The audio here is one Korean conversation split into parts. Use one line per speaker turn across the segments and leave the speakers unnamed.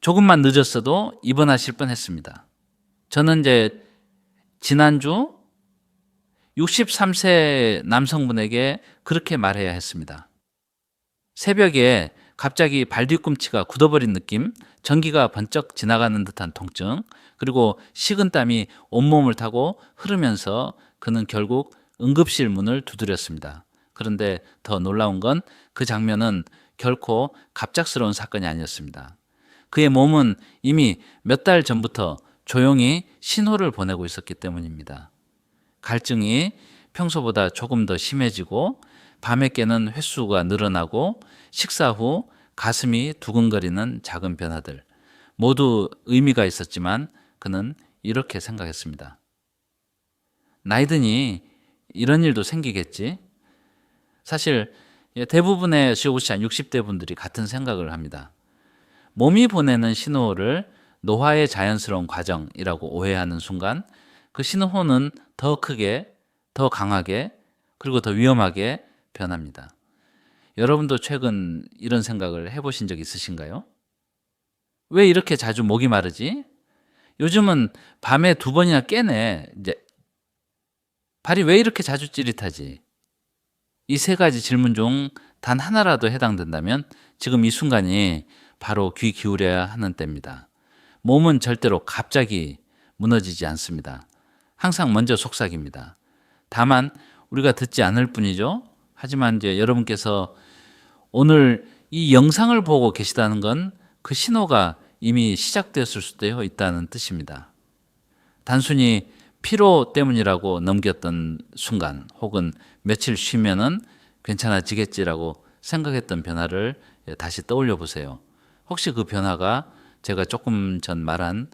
조금만 늦었어도 입원하실 뻔했습니다. 저는 이제 지난주 63세 남성분에게 그렇게 말해야 했습니다. 새벽에 갑자기 발 뒤꿈치가 굳어버린 느낌, 전기가 번쩍 지나가는 듯한 통증, 그리고 식은땀이 온몸을 타고 흐르면서 그는 결국 응급실 문을 두드렸습니다. 그런데 더 놀라운 건 그 장면은 결코 갑작스러운 사건이 아니었습니다. 그의 몸은 이미 몇 달 전부터 조용히 신호를 보내고 있었기 때문입니다. 갈증이 평소보다 조금 더 심해지고 밤에 깨는 횟수가 늘어나고 식사 후 가슴이 두근거리는 작은 변화들, 모두 의미가 있었지만 그는 이렇게 생각했습니다. 나이 드니 이런 일도 생기겠지. 사실 대부분의 시오시안 60대 분들이 같은 생각을 합니다. 몸이 보내는 신호를 노화의 자연스러운 과정이라고 오해하는 순간 그 신호는 더 크게, 더 강하게, 그리고 더 위험하게 변합니다. 여러분도 최근 이런 생각을 해보신 적 있으신가요? 왜 이렇게 자주 목이 마르지? 요즘은 밤에 2번이나 깨네. 이제 발이 왜 이렇게 자주 찌릿하지? 이 3가지 질문 중 단 하나라도 해당된다면 지금 이 순간이 바로 귀 기울여야 하는 때입니다. 몸은 절대로 갑자기 무너지지 않습니다. 항상 먼저 속삭입니다. 다만 우리가 듣지 않을 뿐이죠. 하지만 이제 여러분께서 오늘 이 영상을 보고 계시다는 건 그 신호가 이미 시작되었을 수도 있다는 뜻입니다. 단순히 피로 때문이라고 넘겼던 순간 혹은 며칠 쉬면은 괜찮아지겠지라고 생각했던 변화를 다시 떠올려 보세요. 혹시 그 변화가 제가 조금 전 말한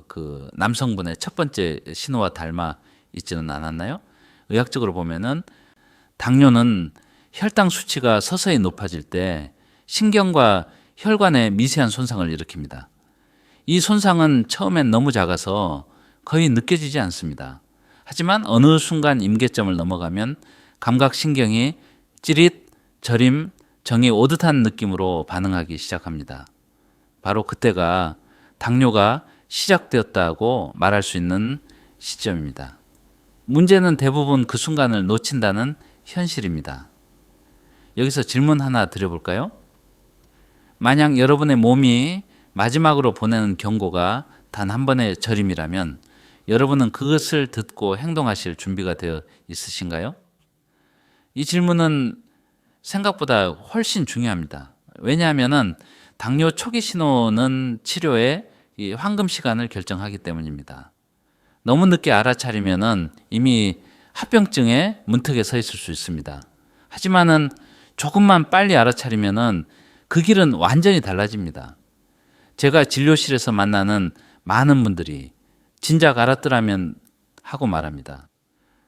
그 남성분의 첫 번째 신호와 닮아 있지는 않았나요? 의학적으로 보면은 당뇨는 혈당 수치가 서서히 높아질 때 신경과 혈관에 미세한 손상을 일으킵니다. 이 손상은 처음엔 너무 작아서 거의 느껴지지 않습니다. 하지만 어느 순간 임계점을 넘어가면 감각신경이 찌릿, 저림, 정이 오듯한 느낌으로 반응하기 시작합니다. 바로 그때가 당뇨가 시작되었다고 말할 수 있는 시점입니다. 문제는 대부분 그 순간을 놓친다는 현실입니다. 여기서 질문 하나 드려볼까요? 만약 여러분의 몸이 마지막으로 보내는 경고가 단 한 번의 저림이라면 여러분은 그것을 듣고 행동하실 준비가 되어 있으신가요? 이 질문은 생각보다 훨씬 중요합니다. 왜냐하면 당뇨 초기 신호는 치료의 이 황금 시간을 결정하기 때문입니다. 너무 늦게 알아차리면은 이미 합병증의 문턱에 서 있을 수 있습니다. 하지만은 조금만 빨리 알아차리면은 그 길은 완전히 달라집니다. 제가 진료실에서 만나는 많은 분들이 진작 알았더라면 하고 말합니다.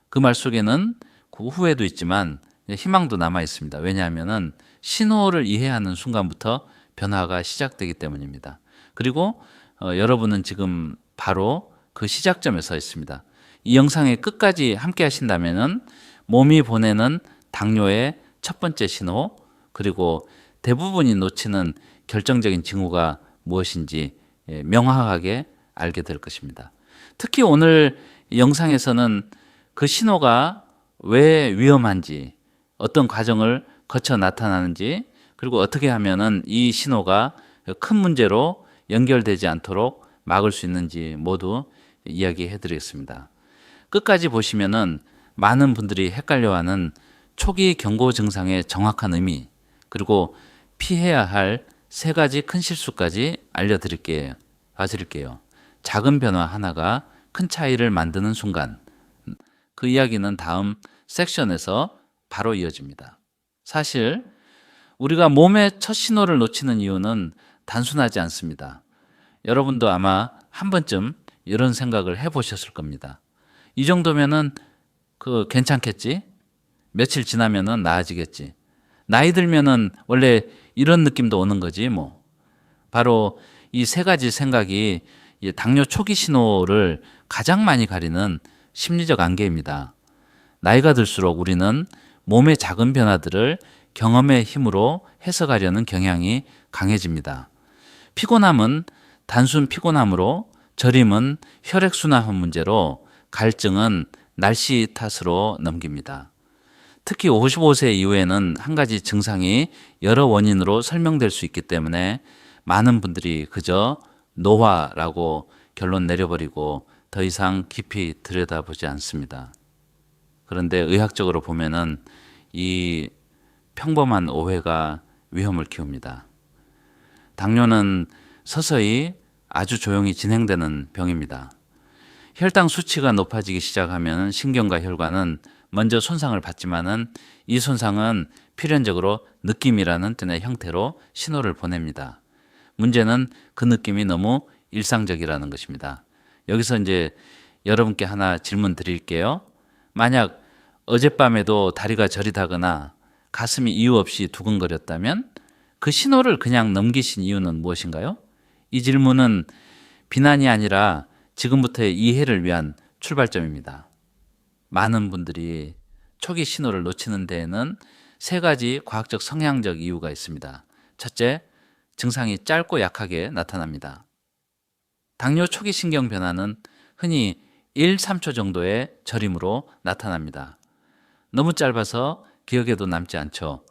그 말 속에는 그 후회도 있지만 희망도 남아 있습니다. 왜냐하면은 신호를 이해하는 순간부터 변화가 시작되기 때문입니다. 그리고 여러분은 지금 바로 그 시작점에 서 있습니다. 이 영상의 끝까지 함께 하신다면은 몸이 보내는 당뇨의 첫 번째 신호, 그리고 대부분이 놓치는 결정적인 징후가 무엇인지 명확하게 알게 될 것입니다. 특히 오늘 영상에서는 그 신호가 왜 위험한지, 어떤 과정을 거쳐 나타나는지, 그리고 어떻게 하면은 이 신호가 큰 문제로 연결되지 않도록 막을 수 있는지 모두 이야기해 드리겠습니다. 끝까지 보시면은 많은 분들이 헷갈려하는 초기 경고 증상의 정확한 의미, 그리고 피해야 할 3가지 큰 실수까지 알려드릴게요. 작은 변화 하나가 큰 차이를 만드는 순간, 그 이야기는 다음 섹션에서 바로 이어집니다. 사실 우리가 몸의 첫 신호를 놓치는 이유는 단순하지 않습니다. 여러분도 아마 한 번쯤 이런 생각을 해보셨을 겁니다. 이 정도면은 괜찮겠지? 며칠 지나면은 나아지겠지. 나이 들면은 원래 이런 느낌도 오는 거지 뭐. 바로 이 3가지 생각이 당뇨 초기 신호를 가장 많이 가리는 심리적 안개입니다. 나이가 들수록 우리는 몸의 작은 변화들을 경험의 힘으로 해석하려는 경향이 강해집니다. 피곤함은 단순 피곤함으로, 저림은 혈액순환 문제로, 갈증은 날씨 탓으로 넘깁니다. 특히 55세 이후에는 한 가지 증상이 여러 원인으로 설명될 수 있기 때문에 많은 분들이 그저 노화라고 결론 내려버리고 더 이상 깊이 들여다보지 않습니다. 그런데 의학적으로 보면은 이 평범한 오해가 위험을 키웁니다. 당뇨는 서서히 아주 조용히 진행되는 병입니다. 혈당 수치가 높아지기 시작하면 신경과 혈관은 먼저 손상을 받지만은 이 손상은 필연적으로 느낌이라는 뜻의 형태로 신호를 보냅니다. 문제는 그 느낌이 너무 일상적이라는 것입니다. 여기서 이제 여러분께 하나 질문 드릴게요. 만약 어젯밤에도 다리가 저리다거나 가슴이 이유 없이 두근거렸다면 그 신호를 그냥 넘기신 이유는 무엇인가요? 이 질문은 비난이 아니라 지금부터의 이해를 위한 출발점입니다. 많은 분들이 초기 신호를 놓치는 데에는 세 가지 과학적 성향적 이유가 있습니다. 첫째, 증상이 짧고 약하게 나타납니다. 당뇨 초기 신경 변화는 흔히 1, 3초 정도의 저림으로 나타납니다. 너무 짧아서 기억에도 남지 않죠.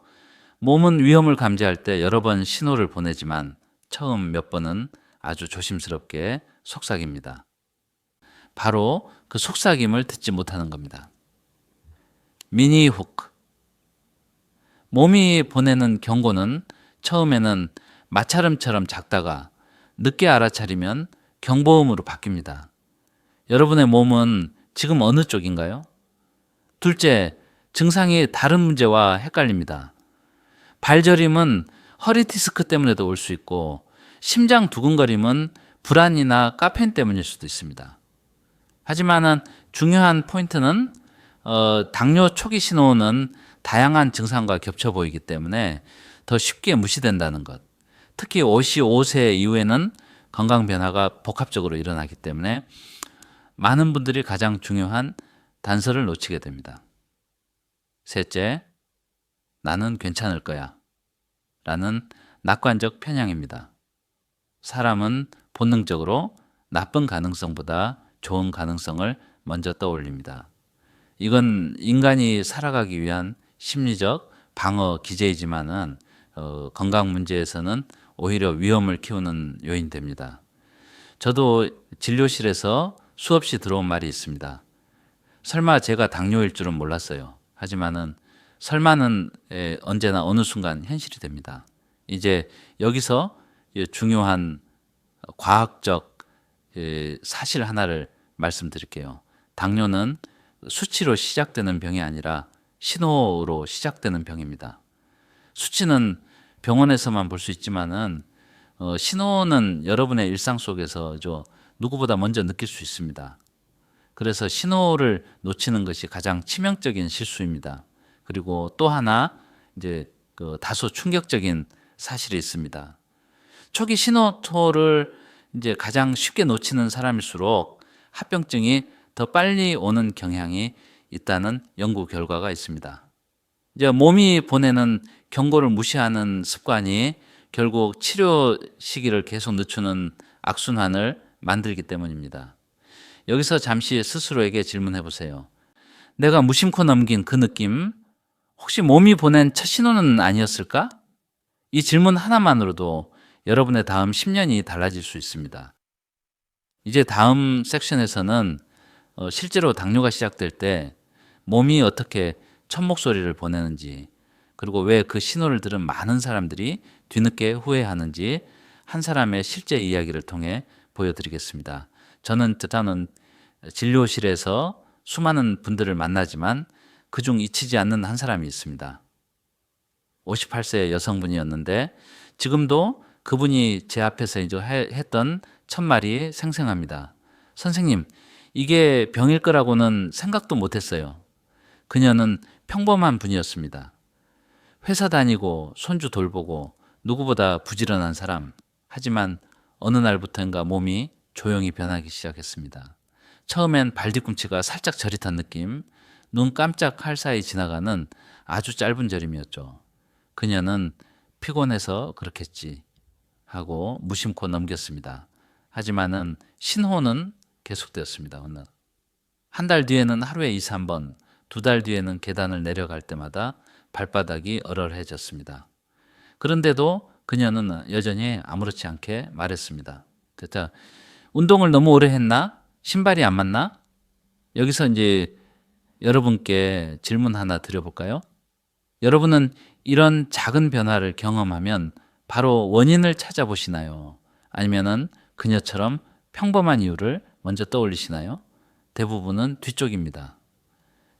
몸은 위험을 감지할 때 여러 번 신호를 보내지만 처음 몇 번은 아주 조심스럽게 속삭입니다. 바로 그 속삭임을 듣지 못하는 겁니다. 미니 후크. 몸이 보내는 경고는 처음에는 마찰음처럼 작다가 늦게 알아차리면 경보음으로 바뀝니다. 여러분의 몸은 지금 어느 쪽인가요? 둘째, 증상이 다른 문제와 헷갈립니다. 발저림은 허리 디스크 때문에도 올 수 있고 심장 두근거림은 불안이나 카페인 때문일 수도 있습니다. 하지만 중요한 포인트는 당뇨 초기 신호는 다양한 증상과 겹쳐 보이기 때문에 더 쉽게 무시된다는 것. 특히 55세 이후에는 건강 변화가 복합적으로 일어나기 때문에 많은 분들이 가장 중요한 단서를 놓치게 됩니다. 셋째, 나는 괜찮을 거야 라는 낙관적 편향입니다. 사람은 본능적으로 나쁜 가능성보다 좋은 가능성을 먼저 떠올립니다. 이건 인간이 살아가기 위한 심리적 방어 기제이지만은 건강 문제에서는 오히려 위험을 키우는 요인이 됩니다. 저도 진료실에서 수없이 들어온 말이 있습니다. 설마 제가 당뇨일 줄은 몰랐어요. 하지만은 설마는 언제나 어느 순간 현실이 됩니다. 이제 여기서 중요한 과학적 사실 하나를 말씀드릴게요. 당뇨는 수치로 시작되는 병이 아니라 신호로 시작되는 병입니다. 수치는 병원에서만 볼 수 있지만은 신호는 여러분의 일상 속에서 누구보다 먼저 느낄 수 있습니다. 그래서 신호를 놓치는 것이 가장 치명적인 실수입니다. 그리고 또 하나 이제 다소 충격적인 사실이 있습니다. 초기 신호토를 이제 가장 쉽게 놓치는 사람일수록 합병증이 더 빨리 오는 경향이 있다는 연구 결과가 있습니다. 이제 몸이 보내는 경고를 무시하는 습관이 결국 치료 시기를 계속 늦추는 악순환을 만들기 때문입니다. 여기서 잠시 스스로에게 질문해 보세요. 내가 무심코 넘긴 그 느낌, 혹시 몸이 보낸 첫 신호는 아니었을까? 이 질문 하나만으로도 여러분의 다음 10년이 달라질 수 있습니다. 이제 다음 섹션에서는 실제로 당뇨가 시작될 때 몸이 어떻게 첫 목소리를 보내는지, 그리고 왜 그 신호를 들은 많은 사람들이 뒤늦게 후회하는지 한 사람의 실제 이야기를 통해 보여드리겠습니다. 저는 진료실에서 수많은 분들을 만나지만 그중 잊히지 않는 한 사람이 있습니다. 58세 여성분이었는데 지금도 그분이 제 앞에서 이제 했던 첫 말이 생생합니다. 선생님, 이게 병일 거라고는 생각도 못했어요. 그녀는 평범한 분이었습니다. 회사 다니고 손주 돌보고 누구보다 부지런한 사람. 하지만 어느 날부터인가 몸이 조용히 변하기 시작했습니다. 처음엔 발 뒤꿈치가 살짝 저릿한 느낌, 눈 깜짝할 사이 지나가는 아주 짧은 저림이었죠. 그녀는 피곤해서 그렇겠지 하고 무심코 넘겼습니다. 하지만은 신호는 계속되었습니다. 한 달 뒤에는 하루에 2, 3번, 2달 뒤에는 계단을 내려갈 때마다 발바닥이 얼얼해졌습니다. 그런데도 그녀는 여전히 아무렇지 않게 말했습니다. 자, 운동을 너무 오래 했나? 신발이 안 맞나? 여기서 이제 여러분께 질문 하나 드려볼까요? 여러분은 이런 작은 변화를 경험하면 바로 원인을 찾아보시나요? 아니면은 그녀처럼 평범한 이유를 먼저 떠올리시나요? 대부분은 뒤쪽입니다.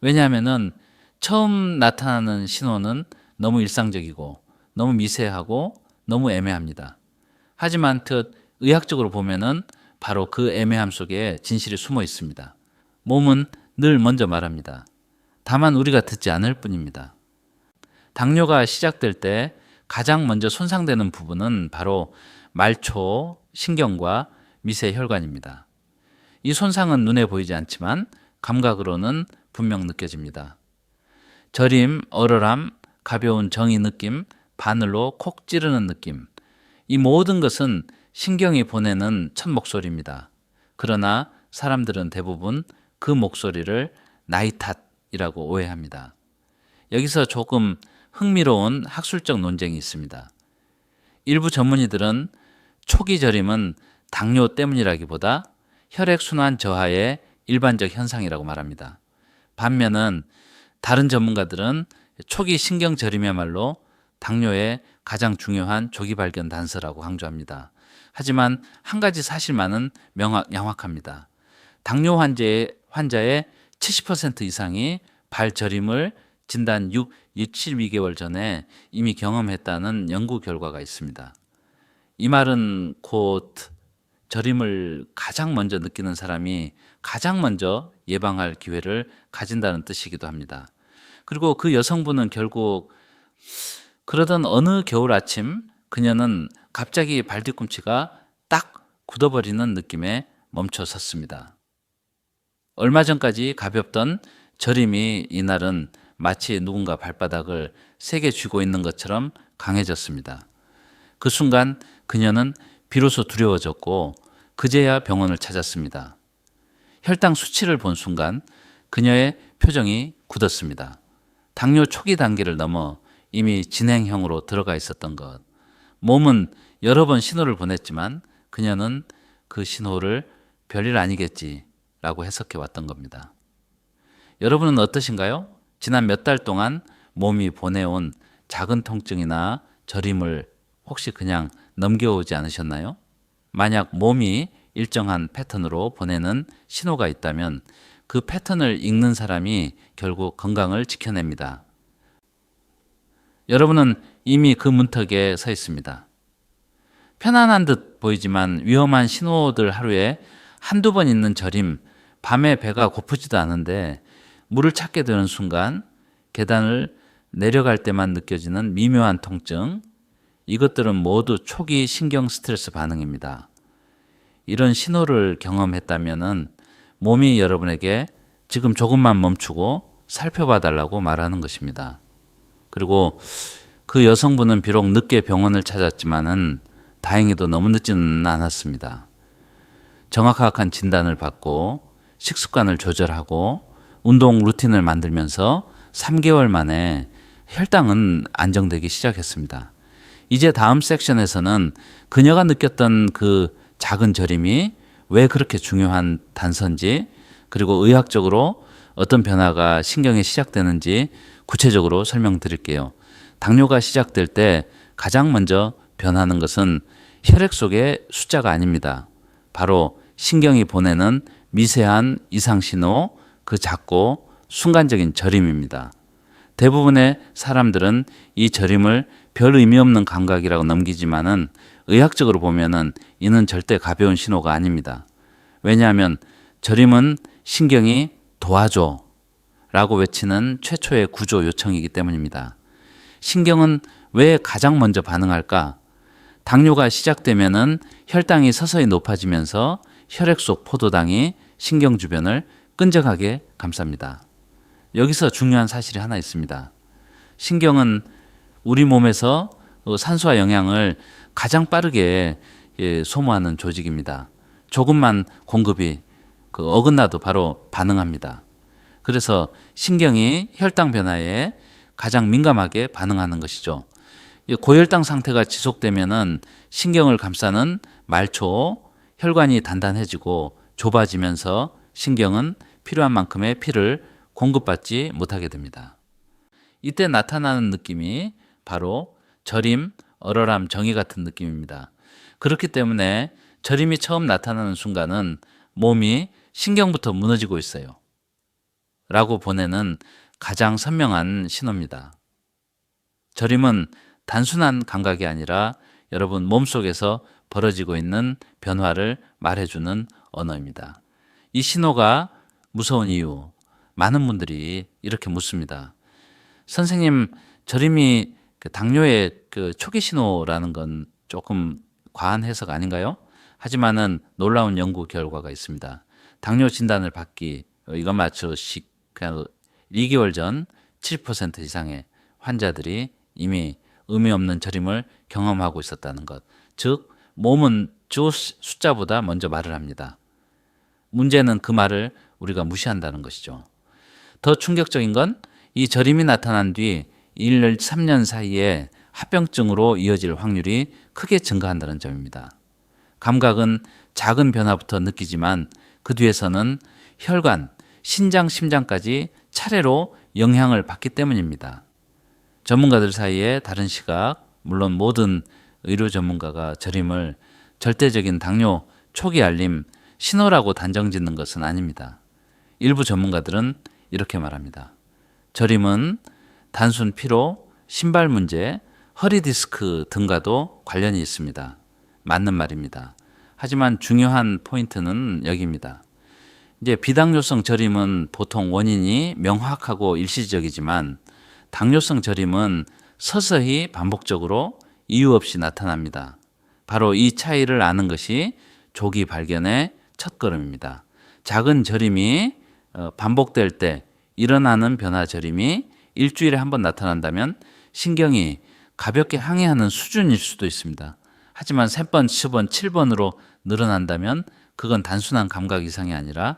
왜냐하면은 처음 나타나는 신호는 너무 일상적이고 너무 미세하고 너무 애매합니다. 하지만 의학적으로 보면은 바로 그 애매함 속에 진실이 숨어 있습니다. 몸은 늘 먼저 말합니다. 다만 우리가 듣지 않을 뿐입니다. 당뇨가 시작될 때 가장 먼저 손상되는 부분은 바로 말초, 신경과 미세 혈관입니다. 이 손상은 눈에 보이지 않지만 감각으로는 분명 느껴집니다. 저림, 얼얼함, 가벼운 정이 느낌, 바늘로 콕 찌르는 느낌. 이 모든 것은 신경이 보내는 첫 목소리입니다. 그러나 사람들은 대부분 그 목소리를 나이 탓이라고 오해합니다. 여기서 조금 흥미로운 학술적 논쟁이 있습니다. 일부 전문의들은 초기 저림은 당뇨 때문이라기보다 혈액순환 저하의 일반적 현상이라고 말합니다. 반면은 다른 전문가들은 초기 신경 저림이야말로 당뇨의 가장 중요한 조기 발견 단서라고 강조합니다. 하지만 한 가지 사실만은 명확합니다. 당뇨 환자의 70% 이상이 발저림을 진단 12개월 전에 이미 경험했다는 연구 결과가 있습니다. 이 말은 곧 저림을 가장 먼저 느끼는 사람이 가장 먼저 예방할 기회를 가진다는 뜻이기도 합니다. 그리고 그 여성분은 결국 그러던 어느 겨울 아침 그녀는 갑자기 발뒤꿈치가 딱 굳어버리는 느낌에 멈춰 섰습니다. 얼마 전까지 가볍던 저림이 이날은 마치 누군가 발바닥을 세게 쥐고 있는 것처럼 강해졌습니다. 그 순간 그녀는 비로소 두려워졌고 그제야 병원을 찾았습니다. 혈당 수치를 본 순간 그녀의 표정이 굳었습니다. 당뇨 초기 단계를 넘어 이미 진행형으로 들어가 있었던 것. 몸은 여러 번 신호를 보냈지만 그녀는 그 신호를 별일 아니겠지라고 해석해 왔던 겁니다. 여러분은 어떠신가요? 지난 몇 달 동안 몸이 보내온 작은 통증이나 저림을 혹시 그냥 넘겨오지 않으셨나요? 만약 몸이 일정한 패턴으로 보내는 신호가 있다면 그 패턴을 읽는 사람이 결국 건강을 지켜냅니다. 여러분은 이미 그 문턱에 서 있습니다. 편안한 듯 보이지만 위험한 신호들 하루에 한두 번 있는 저림, 밤에 배가 고프지도 않은데 물을 찾게 되는 순간 계단을 내려갈 때만 느껴지는 미묘한 통증, 이것들은 모두 초기 신경 스트레스 반응입니다. 이런 신호를 경험했다면 몸이 여러분에게 지금 조금만 멈추고 살펴봐 달라고 말하는 것입니다. 그리고 그 여성분은 비록 늦게 병원을 찾았지만은 다행히도 너무 늦지는 않았습니다. 정확한 진단을 받고 식습관을 조절하고 운동 루틴을 만들면서 3개월 만에 혈당은 안정되기 시작했습니다. 이제 다음 섹션에서는 그녀가 느꼈던 그 작은 저림이 왜 그렇게 중요한 단서인지, 그리고 의학적으로 어떤 변화가 신경에 시작되는지 구체적으로 설명드릴게요. 당뇨가 시작될 때 가장 먼저 변하는 것은 혈액 속의 숫자가 아닙니다. 바로 신경이 보내는 미세한 이상신호, 그 작고 순간적인 저림입니다. 대부분의 사람들은 이 저림을 별 의미 없는 감각이라고 넘기지만은 의학적으로 보면은 이는 절대 가벼운 신호가 아닙니다. 왜냐하면 저림은 신경이 도와줘 라고 외치는 최초의 구조 요청이기 때문입니다. 신경은 왜 가장 먼저 반응할까? 당뇨가 시작되면은 혈당이 서서히 높아지면서 혈액 속 포도당이 신경 주변을 끈적하게 감쌉니다. 여기서 중요한 사실이 하나 있습니다. 신경은 우리 몸에서 산소와 영양을 가장 빠르게 소모하는 조직입니다. 조금만 공급이 어긋나도 바로 반응합니다. 그래서 신경이 혈당 변화에 가장 민감하게 반응하는 것이죠. 이 고혈당 상태가 지속되면은 신경을 감싸는 말초, 혈관이 단단해지고 좁아지면서 신경은 필요한 만큼의 피를 공급받지 못하게 됩니다. 이때 나타나는 느낌이 바로 저림, 얼얼함, 정이 같은 느낌입니다. 그렇기 때문에 저림이 처음 나타나는 순간은 몸이 신경부터 무너지고 있어요 라고 보내는 가장 선명한 신호입니다. 저림은 단순한 감각이 아니라 여러분 몸속에서 벌어지고 있는 변화를 말해주는 언어입니다. 이 신호가 무서운 이유, 많은 분들이 이렇게 묻습니다. 선생님, 저림이 당뇨의 초기 신호라는 건 조금 과한 해석 아닌가요? 하지만은 놀라운 연구 결과가 있습니다. 당뇨 진단을 받기, 이거 맞춰 2개월 전 70% 이상의 환자들이 이미 의미 없는 저림을 경험하고 있었다는 것. 즉, 몸은 주 숫자보다 먼저 말을 합니다. 문제는 그 말을 우리가 무시한다는 것이죠. 더 충격적인 건 이 저림이 나타난 뒤 1년, 3년 사이에 합병증으로 이어질 확률이 크게 증가한다는 점입니다. 감각은 작은 변화부터 느끼지만 그 뒤에서는 혈관, 신장, 심장까지 차례로 영향을 받기 때문입니다. 전문가들 사이에 다른 시각, 물론 모든 의료 전문가가 저림을 절대적인 당뇨 초기 알림 신호라고 단정 짓는 것은 아닙니다. 일부 전문가들은 이렇게 말합니다. 저림은 단순 피로, 신발 문제, 허리 디스크 등과도 관련이 있습니다. 맞는 말입니다. 하지만 중요한 포인트는 여기입니다. 이제 비당뇨성 저림은 보통 원인이 명확하고 일시적이지만 당뇨성 저림은 서서히 반복적으로 이유 없이 나타납니다. 바로 이 차이를 아는 것이 조기 발견의 첫걸음입니다. 작은 저림이 반복될 때 일어나는 변화 저림이 일주일에 한 번 나타난다면 신경이 가볍게 항해하는 수준일 수도 있습니다. 하지만 3번, 10번, 7번으로 늘어난다면 그건 단순한 감각 이상이 아니라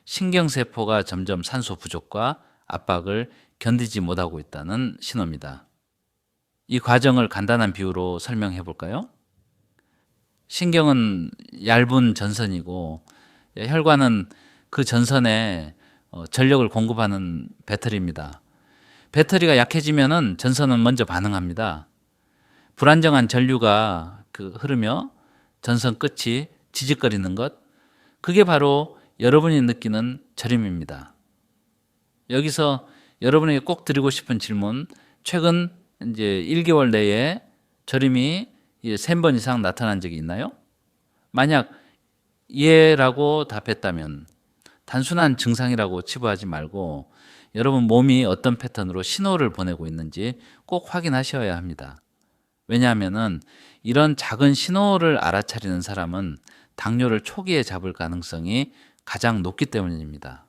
신경세포가 점점 산소 부족과 압박을 견디지 못하고 있다는 신호입니다. 이 과정을 간단한 비유로 설명해 볼까요? 신경은 얇은 전선이고 혈관은 그 전선에 전력을 공급하는 배터리입니다. 배터리가 약해지면은 전선은 먼저 반응합니다. 불안정한 전류가 흐르며 전선 끝이 지직거리는 것, 그게 바로 여러분이 느끼는 저림입니다. 여기서 여러분에게 꼭 드리고 싶은 질문, 최근 이제 1개월 내에 저림이 3번 이상 나타난 적이 있나요? 만약 예라고 답했다면 단순한 증상이라고 치부하지 말고 여러분 몸이 어떤 패턴으로 신호를 보내고 있는지 꼭 확인하셔야 합니다. 왜냐하면은 이런 작은 신호를 알아차리는 사람은 당뇨를 초기에 잡을 가능성이 가장 높기 때문입니다.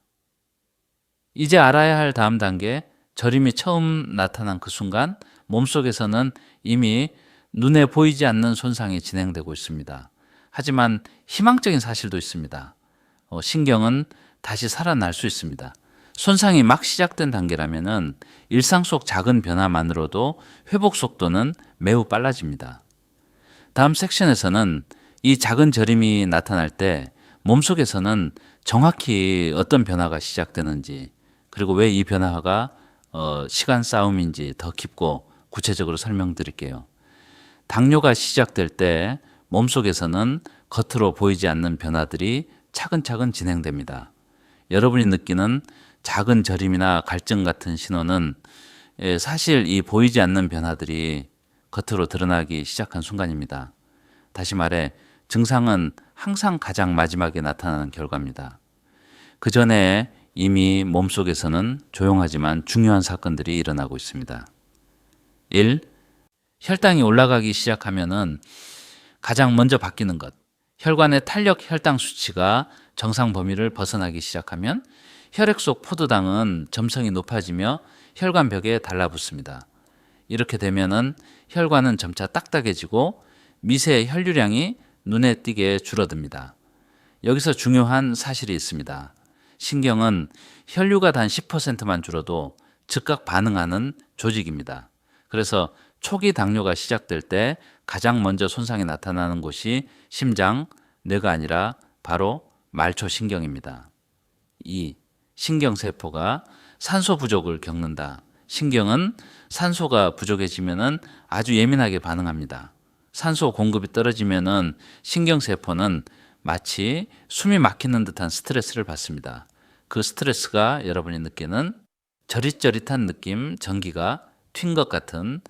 이제 알아야 할 다음 단계, 저림이 처음 나타난 그 순간 몸속에서는 이미 눈에 보이지 않는 손상이 진행되고 있습니다. 하지만 희망적인 사실도 있습니다. 신경은 다시 살아날 수 있습니다. 손상이 막 시작된 단계라면은 일상 속 작은 변화만으로도 회복 속도는 매우 빨라집니다. 다음 섹션에서는 이 작은 저림이 나타날 때 몸속에서는 정확히 어떤 변화가 시작되는지, 그리고 왜 이 변화가 시간 싸움인지 더 깊고 구체적으로 설명드릴게요. 당뇨가 시작될 때 몸속에서는 겉으로 보이지 않는 변화들이 차근차근 진행됩니다. 여러분이 느끼는 작은 저림이나 갈증 같은 신호는 사실 이 보이지 않는 변화들이 겉으로 드러나기 시작한 순간입니다. 다시 말해 증상은 항상 가장 마지막에 나타나는 결과입니다. 그 전에 이미 몸속에서는 조용하지만 중요한 사건들이 일어나고 있습니다. 1. 혈당이 올라가기 시작하면은 가장 먼저 바뀌는 것. 혈관의 탄력 혈당 수치가 정상 범위를 벗어나기 시작하면 혈액 속 포도당은 점성이 높아지며 혈관 벽에 달라붙습니다. 이렇게 되면은 혈관은 점차 딱딱해지고 미세 혈류량이 눈에 띄게 줄어듭니다. 여기서 중요한 사실이 있습니다. 신경은 혈류가 단 10%만 줄어도 즉각 반응하는 조직입니다. 그래서 초기 당뇨가 시작될 때 가장 먼저 손상이 나타나는 곳이 심장, 뇌가 아니라 바로 말초신경입니다. 2. 신경세포가 산소 부족을 겪는다. 신경은 산소가 부족해지면 아주 예민하게 반응합니다. 산소 공급이 떨어지면 신경세포는 마치 숨이 막히는 듯한 스트레스를 받습니다. 그 스트레스가 여러분이 느끼는 저릿저릿한 느낌, 전기가 튄 것 같은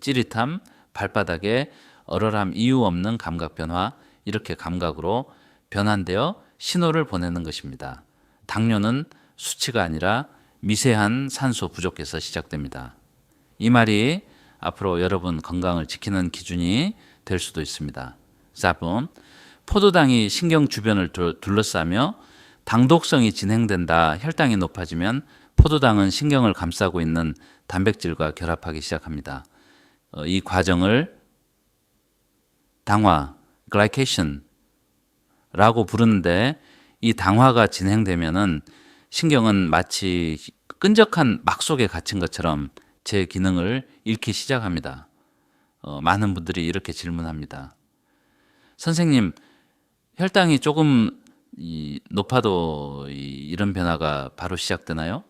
찌릿함, 발바닥에 얼얼함, 이유 없는 감각 변화, 이렇게 감각으로 변환되어 신호를 보내는 것입니다. 당뇨는 수치가 아니라 미세한 산소 부족에서 시작됩니다. 이 말이 앞으로 여러분 건강을 지키는 기준이 될 수도 있습니다. 4번, 포도당이 신경 주변을 둘러싸며 당독성이 진행된다. 혈당이 높아지면 포도당은 신경을 감싸고 있는 단백질과 결합하기 시작합니다. 이 과정을 당화, 글라이케이션라고 부르는데, 이 당화가 진행되면은 신경은 마치 끈적한 막 속에 갇힌 것처럼 제 기능을 잃기 시작합니다. 많은 분들이 이렇게 질문합니다. 선생님, 혈당이 조금 높아도 이런 변화가 바로 시작되나요?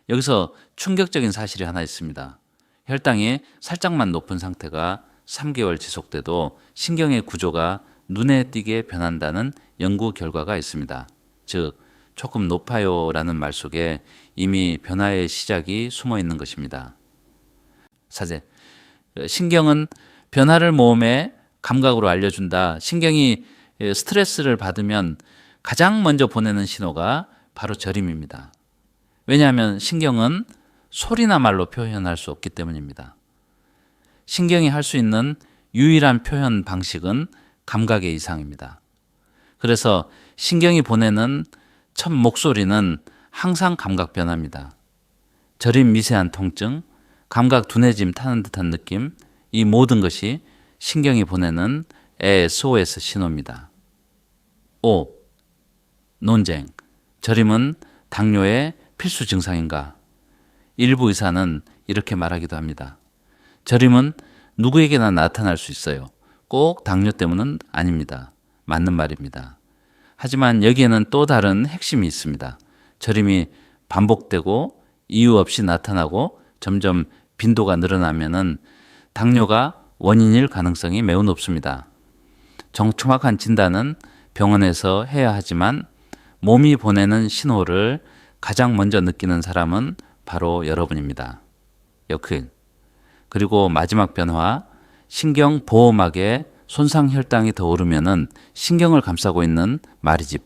여기서 충격적인 사실이 하나 있습니다. 혈당이 살짝만 높은 상태가 3개월 지속돼도 신경의 구조가 눈에 띄게 변한다는 연구 결과가 있습니다. 즉, 조금 높아요라는 말 속에 이미 변화의 시작이 숨어 있는 것입니다. 사제, 신경은 변화를 몸의 감각으로 알려준다. 신경이 스트레스를 받으면 가장 먼저 보내는 신호가 바로 저림입니다. 왜냐하면 신경은 소리나 말로 표현할 수 없기 때문입니다. 신경이 할 수 있는 유일한 표현 방식은 감각의 이상입니다. 그래서 신경이 보내는 첫 목소리는 항상 감각 변화입니다. 저림 미세한 통증, 감각 둔해짐 타는 듯한 느낌, 이 모든 것이 신경이 보내는 SOS 신호입니다. 5. 논쟁. 저림은 당뇨의 필수 증상인가? 일부 의사는 이렇게 말하기도 합니다. 저림은 누구에게나 나타날 수 있어요. 꼭 당뇨 때문은 아닙니다. 맞는 말입니다. 하지만 여기에는 또 다른 핵심이 있습니다. 저림이 반복되고 이유 없이 나타나고 점점 빈도가 늘어나면은 당뇨가 원인일 가능성이 매우 높습니다. 정확한 진단은 병원에서 해야 하지만 몸이 보내는 신호를 가장 먼저 느끼는 사람은 바로 여러분입니다. 여튼 그리고 마지막 변화, 신경 보호막에 손상 혈당이 더 오르면은 신경을 감싸고 있는 마리집,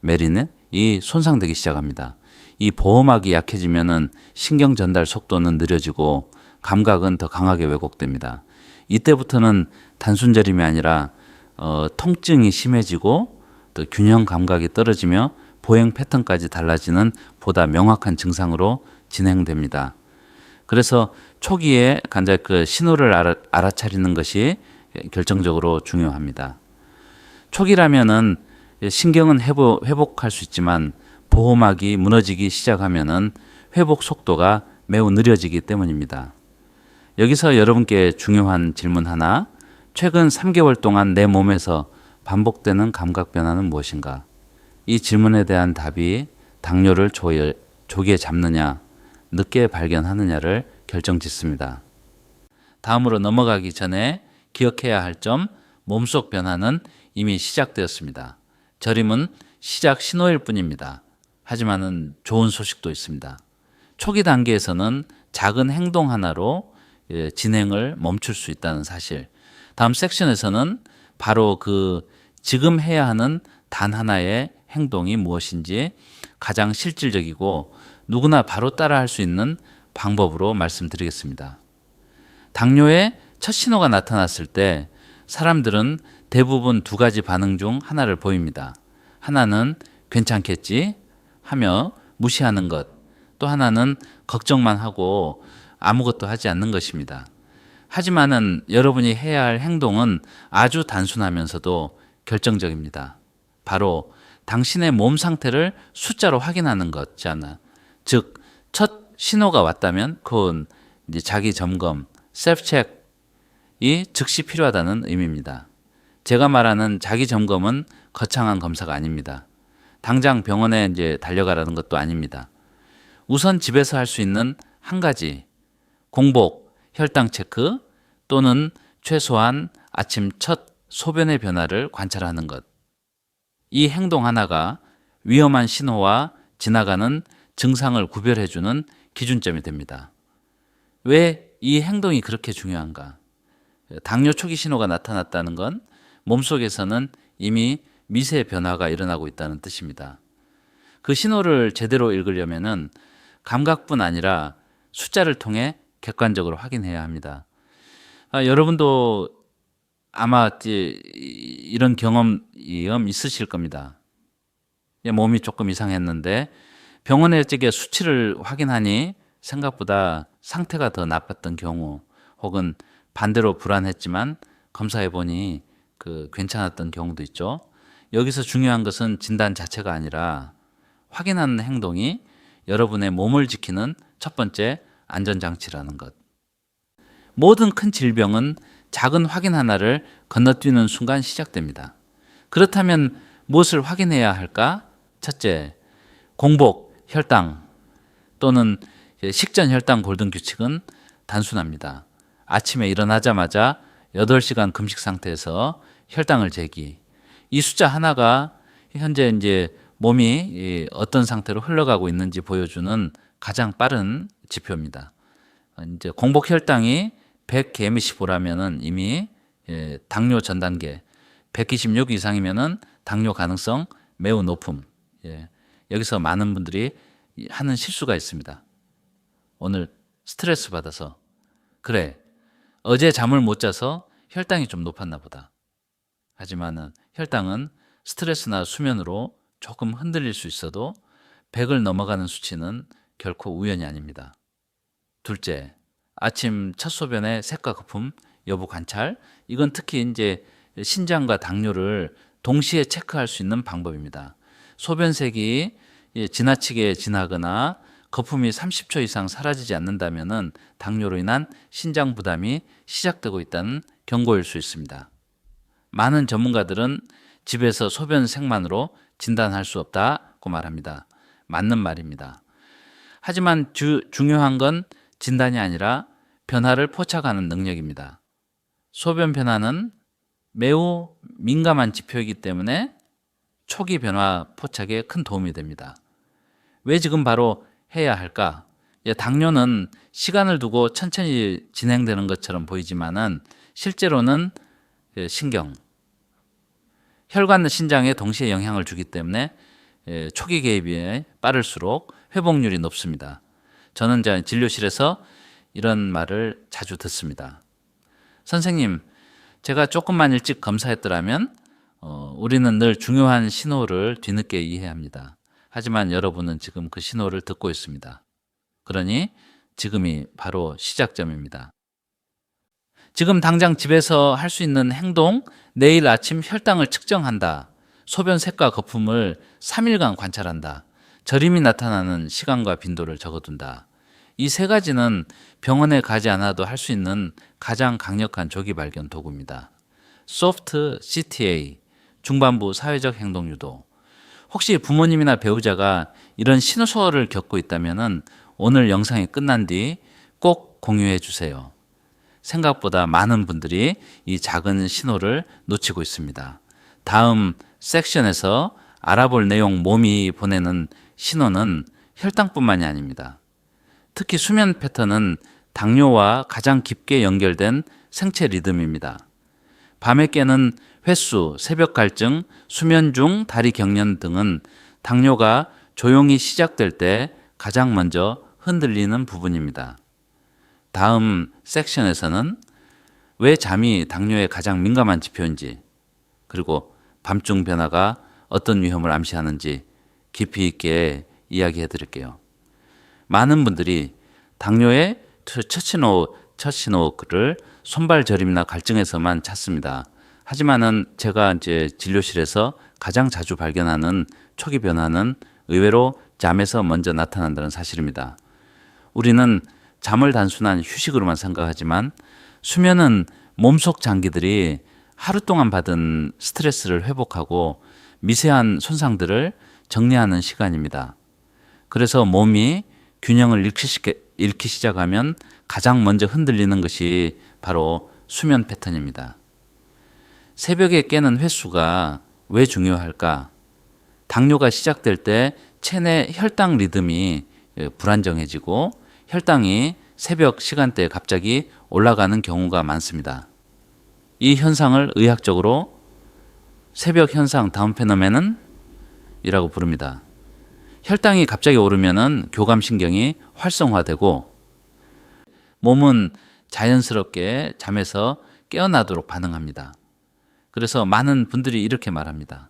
메린이 손상되기 시작합니다. 이 보호막이 약해지면은 신경 전달 속도는 느려지고 감각은 더 강하게 왜곡됩니다. 이때부터는 단순 저림이 아니라 통증이 심해지고 또 균형 감각이 떨어지며 보행 패턴까지 달라지는 보다 명확한 증상으로 진행됩니다. 그래서 초기에 간작 그 신호를 알아차리는 것이 결정적으로 중요합니다. 초기라면은 신경은 회복할 수 있지만 보호막이 무너지기 시작하면은 회복 속도가 매우 느려지기 때문입니다. 여기서 여러분께 중요한 질문 하나, 최근 3개월 동안 내 몸에서 반복되는 감각 변화는 무엇인가? 이 질문에 대한 답이 당뇨를 조기에 잡느냐, 늦게 발견하느냐를 결정짓습니다. 다음으로 넘어가기 전에 기억해야 할 점, 몸속 변화는 이미 시작되었습니다. 저림은 시작 신호일 뿐입니다. 하지만은 좋은 소식도 있습니다. 초기 단계에서는 작은 행동 하나로 진행을 멈출 수 있다는 사실. 다음 섹션에서는 바로 그 지금 해야 하는 단 하나의 행동이 무엇인지 가장 실질적이고 누구나 바로 따라할 수 있는 방법으로 말씀드리겠습니다. 당뇨의 첫 신호가 나타났을 때 사람들은 대부분 두 가지 반응 중 하나를 보입니다. 하나는 괜찮겠지 하며 무시하는 것, 또 하나는 걱정만 하고 아무것도 하지 않는 것입니다. 하지만은 여러분이 해야 할 행동은 아주 단순하면서도 결정적입니다. 바로 당신의 몸 상태를 숫자로 확인하는 것이잖아. 즉, 첫 신호가 왔다면 그건 이제 자기 점검, 셀프 체크이 즉시 필요하다는 의미입니다. 제가 말하는 자기 점검은 거창한 검사가 아닙니다. 당장 병원에 이제 달려가라는 것도 아닙니다. 우선 집에서 할 수 있는 한 가지, 공복, 혈당 체크 또는 최소한 아침 첫 소변의 변화를 관찰하는 것. 이 행동 하나가 위험한 신호와 지나가는 증상을 구별해주는 기준점이 됩니다. 왜 이 행동이 그렇게 중요한가? 당뇨 초기 신호가 나타났다는 건 몸속에서는 이미 미세 변화가 일어나고 있다는 뜻입니다. 그 신호를 제대로 읽으려면은 감각뿐 아니라 숫자를 통해 객관적으로 확인해야 합니다. 여러분도 아마 이런 경험이 있으실 겁니다. 몸이 조금 이상했는데 병원에 수치를 확인하니 생각보다 상태가 더 나빴던 경우, 혹은 반대로 불안했지만 검사해 보니 괜찮았던 경우도 있죠. 여기서 중요한 것은 진단 자체가 아니라 확인하는 행동이 여러분의 몸을 지키는 첫 번째 안전장치라는 것. 모든 큰 질병은 작은 확인 하나를 건너뛰는 순간 시작됩니다. 그렇다면 무엇을 확인해야 할까? 첫째, 공복, 혈당 또는 식전 혈당 골든 규칙은 단순합니다. 아침에 일어나자마자 8시간 금식 상태에서 혈당을 재기. 이 숫자 하나가 현재 이제 몸이 어떤 상태로 흘러가고 있는지 보여주는 가장 빠른 지표입니다. 이제 공복 혈당이 100gC4라면은 이미 당뇨 전 단계, 126 이상이면은 당뇨 가능성 매우 높음. 여기서 많은 분들이 하는 실수가 있습니다. 오늘 스트레스 받아서, 그래, 어제 잠을 못 자서 혈당이 좀 높았나 보다. 하지만은 혈당은 스트레스나 수면으로 조금 흔들릴 수 있어도 100을 넘어가는 수치는 결코 우연이 아닙니다. 둘째, 아침 첫 소변의 색과 거품 여부 관찰. 이건 특히 이제 신장과 당뇨를 동시에 체크할 수 있는 방법입니다. 소변색이 지나치게 진하거나 거품이 30초 이상 사라지지 않는다면은 당뇨로 인한 신장 부담이 시작되고 있다는 경고일 수 있습니다. 많은 전문가들은 집에서 소변색만으로 진단할 수 없다고 말합니다. 맞는 말입니다. 하지만 중요한 건 진단이 아니라 변화를 포착하는 능력입니다. 소변 변화는 매우 민감한 지표이기 때문에 초기 변화 포착에 큰 도움이 됩니다. 왜 지금 바로 해야 할까? 당뇨는 시간을 두고 천천히 진행되는 것처럼 보이지만은 실제로는 신경, 혈관과 신장에 동시에 영향을 주기 때문에 초기 개입이 빠를수록 회복률이 높습니다. 저는 진료실에서 이런 말을 자주 듣습니다. 선생님, 제가 조금만 일찍 검사했더라면 우리는 늘 중요한 신호를 뒤늦게 이해합니다. 하지만 여러분은 지금 그 신호를 듣고 있습니다. 그러니 지금이 바로 시작점입니다. 지금 당장 집에서 할 수 있는 행동, 내일 아침 혈당을 측정한다. 소변 색과 거품을 3일간 관찰한다. 저림이 나타나는 시간과 빈도를 적어둔다. 이 세 가지는 병원에 가지 않아도 할 수 있는 가장 강력한 조기 발견 도구입니다. 소프트 CTA, 중반부 사회적 행동 유도. 혹시 부모님이나 배우자가 이런 신호를 겪고 있다면 오늘 영상이 끝난 뒤 꼭 공유해 주세요. 생각보다 많은 분들이 이 작은 신호를 놓치고 있습니다. 다음 섹션에서 알아볼 내용, 몸이 보내는 신호는 혈당뿐만이 아닙니다. 특히 수면 패턴은 당뇨와 가장 깊게 연결된 생체 리듬입니다. 밤에 깨는 횟수, 새벽 갈증, 수면 중 다리 경련 등은 당뇨가 조용히 시작될 때 가장 먼저 흔들리는 부분입니다. 다음 섹션에서는 왜 잠이 당뇨에 가장 민감한 지표인지, 그리고 밤중 변화가 어떤 위험을 암시하는지 깊이 있게 이야기해 드릴게요. 많은 분들이 당뇨의 첫 신호를 손발 저림이나 갈증에서만 찾습니다. 하지만은 제가 이제 진료실에서 가장 자주 발견하는 초기 변화는 의외로 잠에서 먼저 나타난다는 사실입니다. 우리는 잠을 단순한 휴식으로만 생각하지만 수면은 몸속 장기들이 하루 동안 받은 스트레스를 회복하고 미세한 손상들을 정리하는 시간입니다. 그래서 몸이 균형을 잃기 시작하면 가장 먼저 흔들리는 것이 바로 수면 패턴입니다. 새벽에 깨는 횟수가 왜 중요할까? 당뇨가 시작될 때 체내 혈당 리듬이 불안정해지고 혈당이 새벽 시간대에 갑자기 올라가는 경우가 많습니다. 이 현상을 의학적으로 새벽 현상 다운 페노메non 이라고 부릅니다. 혈당이 갑자기 오르면은 교감신경이 활성화되고 몸은 자연스럽게 잠에서 깨어나도록 반응합니다. 그래서 많은 분들이 이렇게 말합니다.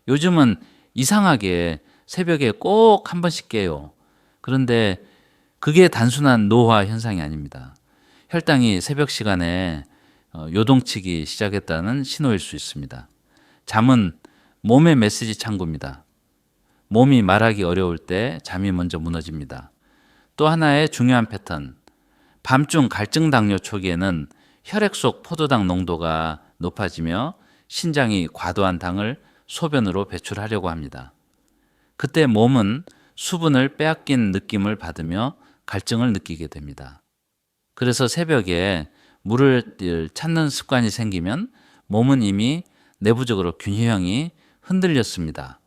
요즘은 이상하게 새벽에 꼭 한 번씩 깨요. 그런데 그게 단순한 노화 현상이 아닙니다. 혈당이 새벽 시간에 요동치기 시작했다는 신호일 수 있습니다. 잠은 몸의 메시지 창구입니다. 몸이 말하기 어려울 때 잠이 먼저 무너집니다. 또 하나의 중요한 패턴, 밤중 갈증 당뇨 초기에는 혈액 속 포도당 농도가 높아지며 신장이 과도한 당을 소변으로 배출하려고 합니다. 그때 몸은 수분을 빼앗긴 느낌을 받으며 갈증을 느끼게 됩니다. 그래서 새벽에 물을 찾는 습관이 생기면 몸은 이미 내부적으로 균형이 흔들렸습니다.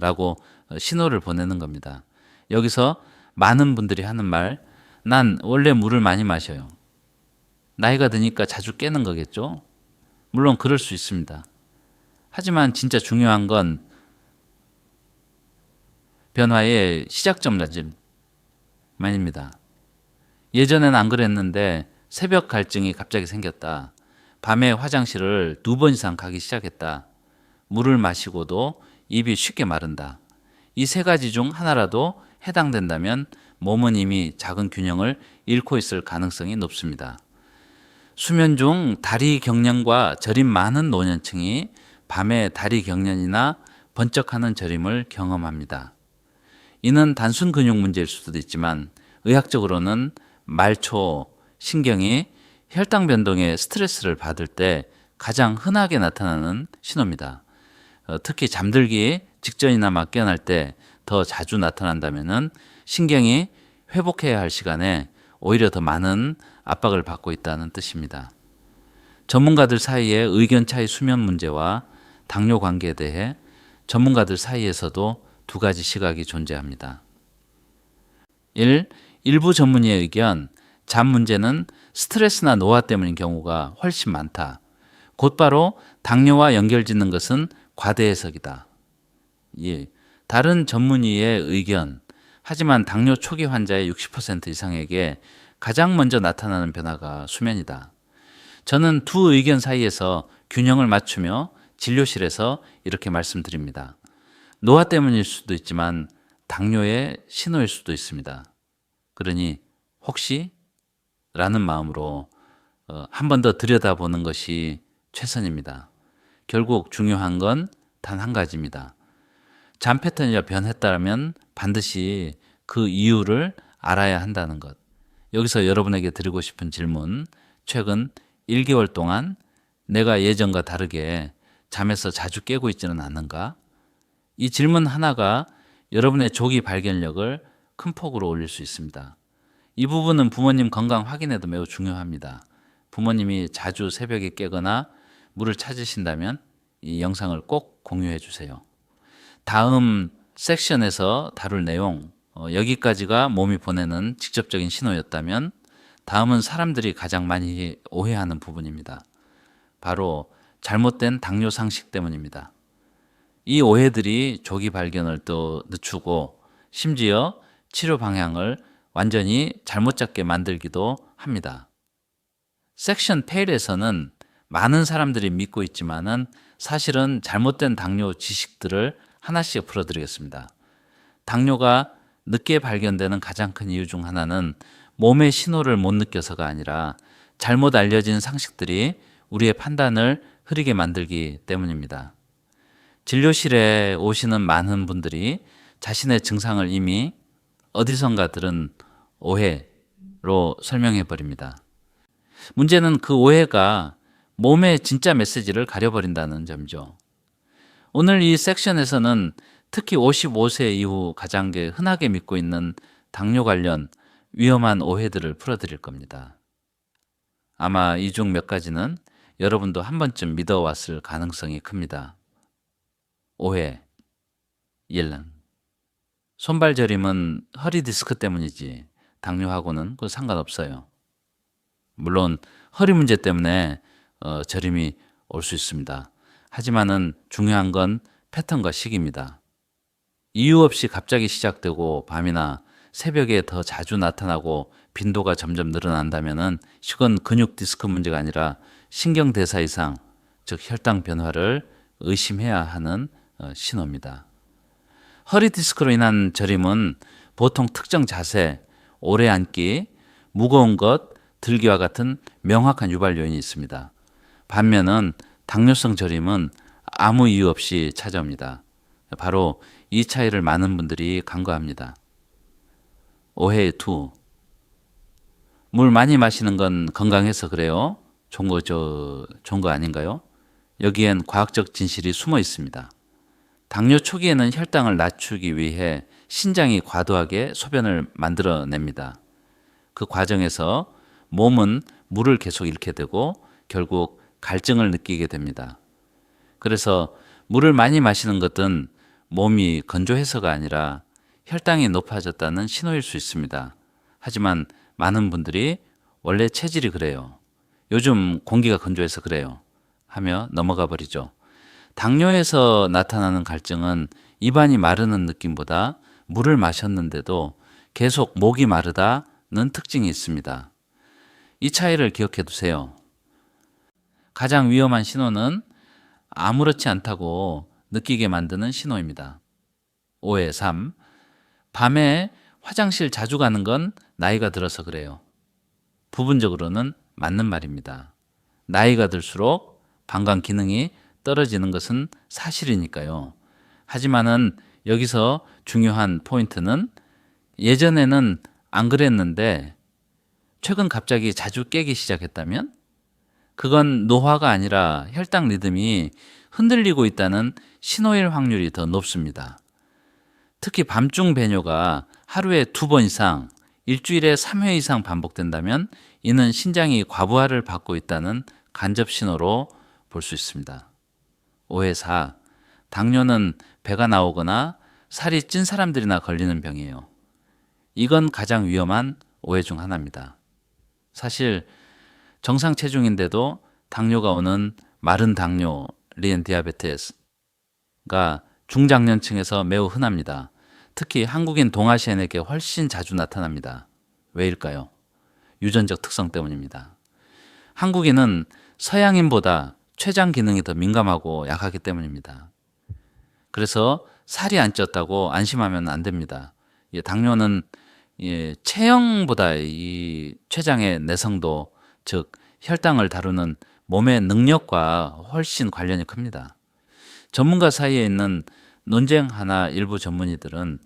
라고 신호를 보내는 겁니다. 여기서 많은 분들이 하는 말, 난 원래 물을 많이 마셔요. 나이가 드니까 자주 깨는 거겠죠? 물론 그럴 수 있습니다. 하지만 진짜 중요한 건 변화의 시작점만입니다. 예전엔 안 그랬는데 새벽 갈증이 갑자기 생겼다. 밤에 화장실을 2번 이상 가기 시작했다. 물을 마시고도 입이 쉽게 마른다. 이 3가지 중 하나라도 해당된다면 몸은 이미 작은 균형을 잃고 있을 가능성이 높습니다. 수면 중 다리 경련과 저림 많은 노년층이 밤에 다리 경련이나 번쩍하는 저림을 경험합니다. 이는 단순 근육 문제일 수도 있지만 의학적으로는 말초, 신경이 혈당 변동에 스트레스를 받을 때 가장 흔하게 나타나는 신호입니다. 특히 잠들기 직전이나 막 깨어날 때 더 자주 나타난다면 신경이 회복해야 할 시간에 오히려 더 많은 압박을 받고 있다는 뜻입니다. 전문가들 사이의 의견 차이 수면 문제와 당뇨 관계에 대해 전문가들 사이에서도 2가지 시각이 존재합니다. 1. 일부 전문의의 의견, 잠 문제는 스트레스나 노화 때문인 경우가 훨씬 많다. 곧바로 당뇨와 연결짓는 것은 과대 해석이다. 예. 다른 전문의의 의견, 하지만 당뇨 초기 환자의 60% 이상에게 가장 먼저 나타나는 변화가 수면이다. 저는 2 의견 사이에서 균형을 맞추며 진료실에서 이렇게 말씀드립니다. 노화 때문일 수도 있지만 당뇨의 신호일 수도 있습니다. 그러니 혹시? 라는 마음으로 한 번 더 들여다보는 것이 최선입니다. 결국 중요한 건 단 한 가지입니다. 잠 패턴이 변했다면 반드시 그 이유를 알아야 한다는 것. 여기서 여러분에게 드리고 싶은 질문, 최근 1개월 동안 내가 예전과 다르게 잠에서 자주 깨고 있지는 않는가? 이 질문 하나가 여러분의 조기 발견력을 큰 폭으로 올릴 수 있습니다. 이 부분은 부모님 건강 확인에도 매우 중요합니다. 부모님이 자주 새벽에 깨거나 물을 찾으신다면 이 영상을 꼭 공유해 주세요. 다음 섹션에서 다룰 내용, 여기까지가 몸이 보내는 직접적인 신호였다면 다음은 사람들이 가장 많이 오해하는 부분입니다. 바로 잘못된 당뇨 상식 때문입니다. 이 오해들이 조기 발견을 또 늦추고 심지어 치료 방향을 완전히 잘못 잡게 만들기도 합니다. 섹션 페일에서는 많은 사람들이 믿고 있지만은 사실은 잘못된 당뇨 지식들을 하나씩 풀어드리겠습니다. 당뇨가 늦게 발견되는 가장 큰 이유 중 하나는 몸의 신호를 못 느껴서가 아니라 잘못 알려진 상식들이 우리의 판단을 흐리게 만들기 때문입니다. 진료실에 오시는 많은 분들이 자신의 증상을 이미 어디선가 들은 오해로 설명해 버립니다. 문제는 그 오해가 몸의 진짜 메시지를 가려버린다는 점이죠. 오늘 이 섹션에서는 특히 55세 이후 가장 흔하게 믿고 있는 당뇨 관련 위험한 오해들을 풀어드릴 겁니다. 아마 이 중 몇 가지는 여러분도 한 번쯤 믿어왔을 가능성이 큽니다. 오해 1. 손발 저림은 허리 디스크 때문이지 당뇨하고는 상관없어요. 물론 허리 문제 때문에 저림이 올 수 있습니다. 하지만은 중요한 건 패턴과 시기입니다. 이유 없이 갑자기 시작되고 밤이나 새벽에 더 자주 나타나고 빈도가 점점 늘어난다면은 이건 근육 디스크 문제가 아니라 신경대사 이상, 즉 혈당 변화를 의심해야 하는 신호입니다. 허리 디스크로 인한 저림은 보통 특정 자세, 오래 앉기, 무거운 것, 들기와 같은 명확한 유발 요인이 있습니다. 반면은 당뇨성 저림은 아무 이유 없이 찾아옵니다. 바로 이 차이를 많은 분들이 간과합니다. 오해 2. 물 많이 마시는 건 건강해서 그래요? 좋은 거 아닌가요? 여기엔 과학적 진실이 숨어 있습니다. 당뇨 초기에는 혈당을 낮추기 위해 신장이 과도하게 소변을 만들어냅니다. 그 과정에서 몸은 물을 계속 잃게 되고 결국 갈증을 느끼게 됩니다. 그래서 물을 많이 마시는 것은 몸이 건조해서가 아니라 혈당이 높아졌다는 신호일 수 있습니다. 하지만 많은 분들이 원래 체질이 그래요. 요즘 공기가 건조해서 그래요. 하며 넘어가 버리죠. 당뇨에서 나타나는 갈증은 입안이 마르는 느낌보다 물을 마셨는데도 계속 목이 마르다는 특징이 있습니다. 이 차이를 기억해 두세요. 가장 위험한 신호는 아무렇지 않다고 느끼게 만드는 신호입니다. 오해 3. 밤에 화장실 자주 가는 건 나이가 들어서 그래요. 부분적으로는 맞는 말입니다. 나이가 들수록 방광 기능이 떨어지는 것은 사실이니까요. 하지만은 여기서 중요한 포인트는 예전에는 안 그랬는데 최근 갑자기 자주 깨기 시작했다면 그건 노화가 아니라 혈당 리듬이 흔들리고 있다는 신호일 확률이 더 높습니다. 특히 밤중 배뇨가 하루에 2번 이상, 일주일에 3회 이상 반복된다면 이는 신장이 과부하를 받고 있다는 간접 신호로 볼 수 있습니다. 오해 4. 당뇨는 배가 나오거나 살이 찐 사람들이나 걸리는 병이에요. 이건 가장 위험한 오해 중 하나입니다. 사실 정상 체중인데도 당뇨가 오는 마른 당뇨, 리엔 디아베테스가 중장년층에서 매우 흔합니다. 특히 한국인 동아시안에게 훨씬 자주 나타납니다. 왜일까요? 유전적 특성 때문입니다. 한국인은 서양인보다 췌장 기능이 더 민감하고 약하기 때문입니다. 그래서 살이 안 쪘다고 안심하면 안 됩니다. 당뇨는 체형보다 이 췌장의 내성도, 즉 혈당을 다루는 몸의 능력과 훨씬 관련이 큽니다. 전문가 사이에 있는 논쟁 하나 일부 전문의들은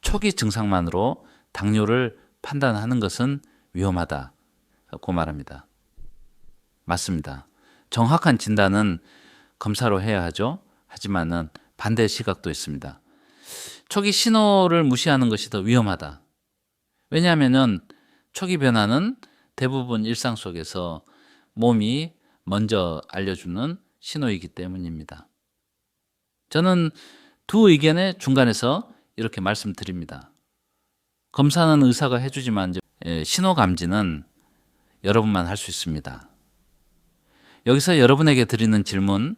초기 증상만으로 당뇨를 판단하는 것은 위험하다고 말합니다. 맞습니다. 정확한 진단은 검사로 해야 하죠. 하지만은 반대 시각도 있습니다. 초기 신호를 무시하는 것이 더 위험하다. 왜냐하면 초기 변화는 대부분 일상 속에서 몸이 먼저 알려주는 신호이기 때문입니다. 저는 두 의견의 중간에서 이렇게 말씀드립니다. 검사는 의사가 해주지만 신호 감지는 여러분만 할 수 있습니다. 여기서 여러분에게 드리는 질문,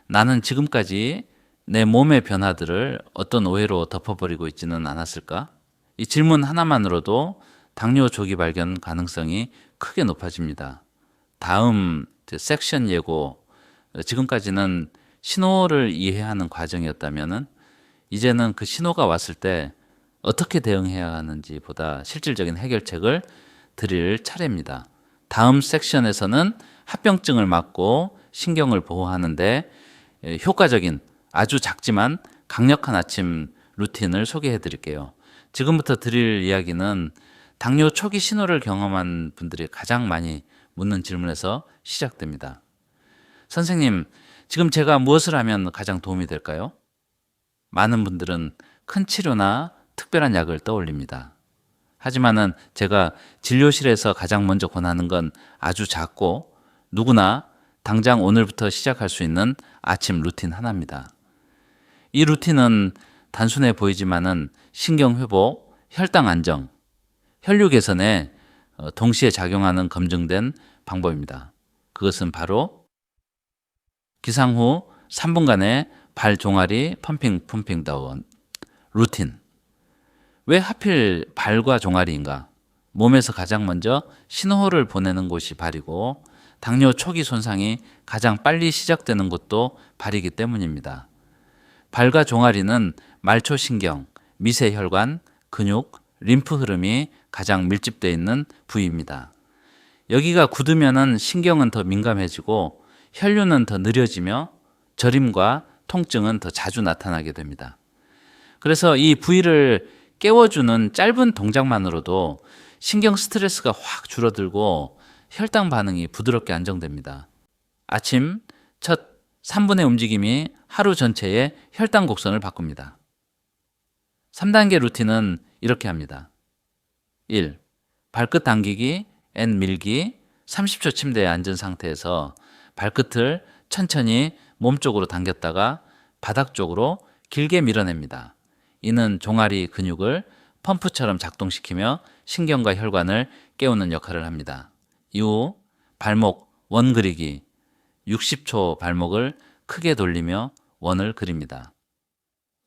나는 지금까지 내 몸의 변화들을 어떤 오해로 덮어버리고 있지는 않았을까? 이 질문 하나만으로도 당뇨 조기 발견 가능성이 크게 높아집니다. 다음 섹션 예고, 지금까지는 신호를 이해하는 과정이었다면 이제는 그 신호가 왔을 때 어떻게 대응해야 하는지 보다 실질적인 해결책을 드릴 차례입니다. 다음 섹션에서는 합병증을 막고 신경을 보호하는데 효과적인 아주 작지만 강력한 아침 루틴을 소개해 드릴게요. 지금부터 드릴 이야기는 당뇨 초기 신호를 경험한 분들이 가장 많이 묻는 질문에서 시작됩니다. 선생님, 지금 제가 무엇을 하면 가장 도움이 될까요? 많은 분들은 큰 치료나 특별한 약을 떠올립니다. 하지만은 제가 진료실에서 가장 먼저 권하는 건 아주 작고 누구나 당장 오늘부터 시작할 수 있는 아침 루틴 하나입니다. 이 루틴은 단순해 보이지만은 신경 회복, 혈당 안정, 혈류 개선에 동시에 작용하는 검증된 방법입니다. 그것은 바로 기상 후 3분간의 발 종아리 펌핑 다운 루틴. 왜 하필 발과 종아리인가? 몸에서 가장 먼저 신호를 보내는 곳이 발이고 당뇨 초기 손상이 가장 빨리 시작되는 곳도 발이기 때문입니다. 발과 종아리는 말초신경, 미세혈관, 근육, 림프 흐름이 가장 밀집되어 있는 부위입니다. 여기가 굳으면은 신경은 더 민감해지고 혈류는 더 느려지며 저림과 통증은 더 자주 나타나게 됩니다. 그래서 이 부위를 깨워주는 짧은 동작만으로도 신경 스트레스가 확 줄어들고 혈당 반응이 부드럽게 안정됩니다. 아침 첫 3분의 움직임이 하루 전체의 혈당 곡선을 바꿉니다. 3단계 루틴은 이렇게 합니다. 1. 발끝 당기기, N 밀기, 30초 침대에 앉은 상태에서 발끝을 천천히 몸쪽으로 당겼다가 바닥 쪽으로 길게 밀어냅니다. 이는 종아리 근육을 펌프처럼 작동시키며 신경과 혈관을 깨우는 역할을 합니다. 이후 발목 원 그리기, 60초 발목을 크게 돌리며 원을 그립니다.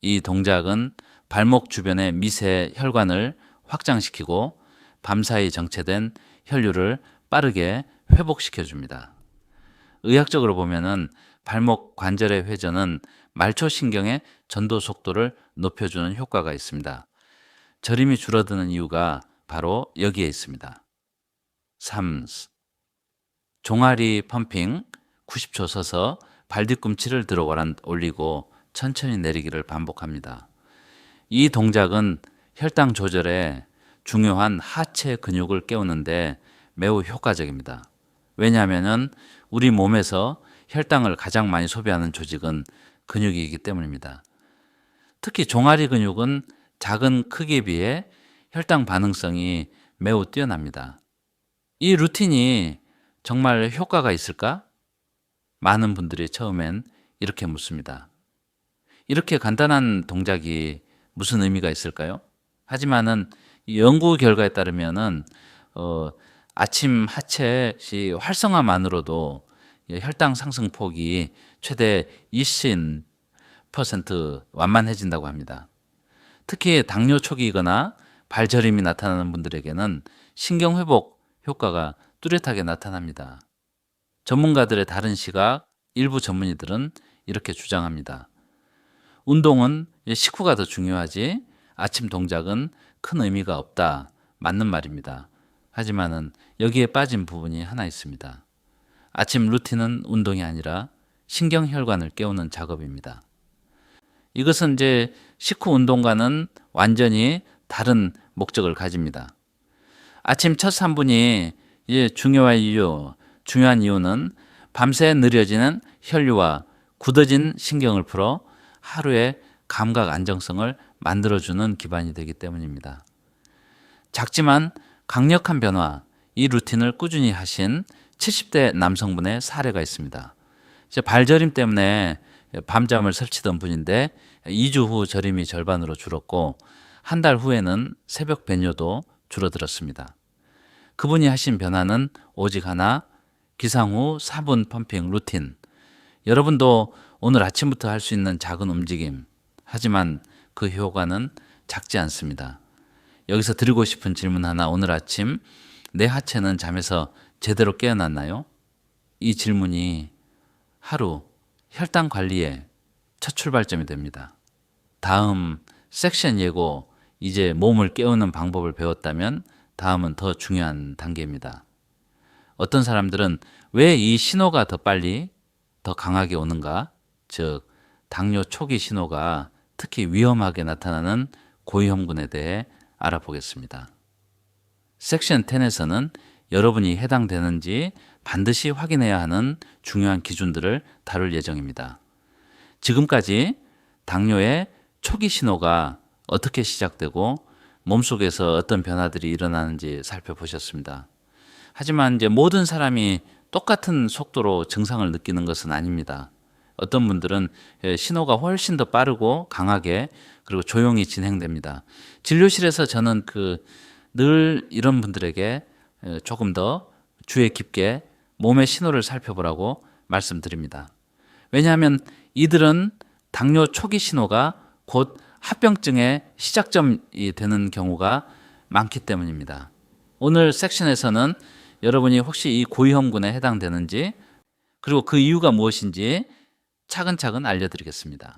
이 동작은 발목 주변의 미세 혈관을 확장시키고 밤사이 정체된 혈류를 빠르게 회복시켜 줍니다. 의학적으로 보면은 발목 관절의 회전은 말초신경의 전도 속도를 높여주는 효과가 있습니다. 저림이 줄어드는 이유가 바로 여기에 있습니다. 3. 종아리 펌핑 90초 서서 발 뒤꿈치를 들어 올리고 천천히 내리기를 반복합니다. 이 동작은 혈당 조절에 중요한 하체 근육을 깨우는데 매우 효과적입니다. 왜냐하면 우리 몸에서 혈당을 가장 많이 소비하는 조직은 근육이기 때문입니다. 특히 종아리 근육은 작은 크기에 비해 혈당 반응성이 매우 뛰어납니다. 이 루틴이 정말 효과가 있을까? 많은 분들이 처음엔 이렇게 묻습니다. 이렇게 간단한 동작이 무슨 의미가 있을까요? 하지만은 연구 결과에 따르면은 아침 하체 활성화만으로도 혈당 상승 폭이 최대 20% 완만해진다고 합니다. 특히 당뇨 초기이거나 발저림이 나타나는 분들에게는 신경 회복 효과가 뚜렷하게 나타납니다. 전문가들의 다른 시각, 일부 전문의들은 이렇게 주장합니다. 운동은 식후가 더 중요하지 아침 동작은 큰 의미가 없다. 맞는 말입니다. 하지만은 여기에 빠진 부분이 하나 있습니다. 아침 루틴은 운동이 아니라 신경혈관을 깨우는 작업입니다. 이것은 이제 식후 운동과는 완전히 다른 목적을 가집니다. 아침 첫 3분이 중요한 이유는 밤새 느려지는 혈류와 굳어진 신경을 풀어 하루의 감각 안정성을 만들어주는 기반이 되기 때문입니다. 작지만 강력한 변화, 이 루틴을 꾸준히 하신 70대 남성분의 사례가 있습니다. 발저림 때문에 밤잠을 설치던 분인데 2주 후 저림이 절반으로 줄었고 한 달 후에는 새벽 변뇨도 줄어들었습니다. 그분이 하신 변화는 오직 하나, 기상 후 4분 펌핑 루틴. 여러분도 오늘 아침부터 할 수 있는 작은 움직임. 하지만 그 효과는 작지 않습니다. 여기서 드리고 싶은 질문 하나, 오늘 아침 내 하체는 잠에서 제대로 깨어났나요? 이 질문이 하루 혈당 관리의 첫 출발점이 됩니다. 다음 섹션 예고, 이제 몸을 깨우는 방법을 배웠다면 다음은 더 중요한 단계입니다. 어떤 사람들은 왜 이 신호가 더 빨리, 더 강하게 오는가? 즉, 당뇨 초기 신호가 특히 위험하게 나타나는 고위험군에 대해 알아보겠습니다. 섹션 10에서는 여러분이 해당되는지 반드시 확인해야 하는 중요한 기준들을 다룰 예정입니다. 지금까지 당뇨의 초기 신호가 어떻게 시작되고 몸속에서 어떤 변화들이 일어나는지 살펴보셨습니다. 하지만 이제 모든 사람이 똑같은 속도로 증상을 느끼는 것은 아닙니다. 어떤 분들은 신호가 훨씬 더 빠르고 강하게 그리고 조용히 진행됩니다. 진료실에서 저는 늘 이런 분들에게 조금 더 주의 깊게 몸의 신호를 살펴보라고 말씀드립니다. 왜냐하면 이들은 당뇨 초기 신호가 곧 합병증의 시작점이 되는 경우가 많기 때문입니다. 오늘 섹션에서는 여러분이 혹시 이 고위험군에 해당되는지 그리고 그 이유가 무엇인지 차근차근 알려드리겠습니다.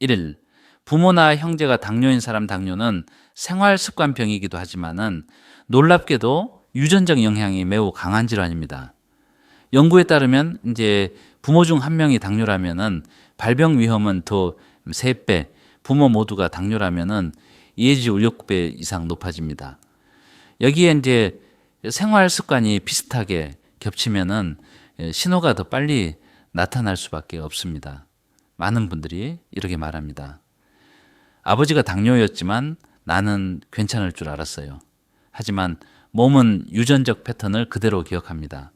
1. 부모나 형제가 당뇨인 사람 당뇨는 생활습관병이기도 하지만은 놀랍게도 유전적 영향이 매우 강한 질환입니다. 연구에 따르면 이제 부모 중 한 명이 당뇨라면은 발병 위험은 더 3배, 부모 모두가 당뇨라면은 예지 6배 이상 높아집니다. 여기에 이제 생활 습관이 비슷하게 겹치면은 신호가 더 빨리 나타날 수밖에 없습니다. 많은 분들이 이렇게 말합니다. 아버지가 당뇨였지만 나는 괜찮을 줄 알았어요. 하지만 몸은 유전적 패턴을 그대로 기억합니다.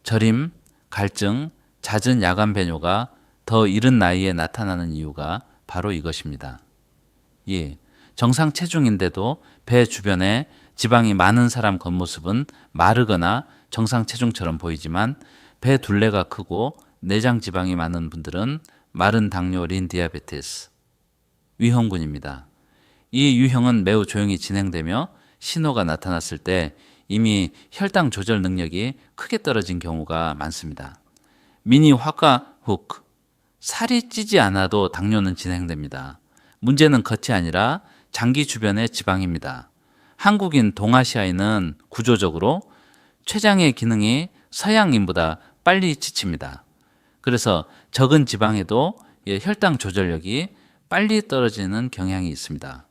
저림, 갈증, 잦은 야간 배뇨가 더 이른 나이에 나타나는 이유가 바로 이것입니다. 예, 정상 체중인데도 배 주변에 지방이 많은 사람 겉모습은 마르거나 정상 체중처럼 보이지만 배 둘레가 크고 내장 지방이 많은 분들은 마른 당뇨 린 디아베티스 위험군입니다. 이 유형은 매우 조용히 진행되며 신호가 나타났을 때 이미 혈당 조절 능력이 크게 떨어진 경우가 많습니다. 미니 화가 훅 살이 찌지 않아도 당뇨는 진행됩니다. 문제는 겉이 아니라 장기 주변의 지방입니다. 한국인, 동아시아인은 구조적으로 췌장의 기능이 서양인보다 빨리 지칩니다. 그래서 적은 지방에도 혈당 조절력이 빨리 떨어지는 경향이 있습니다.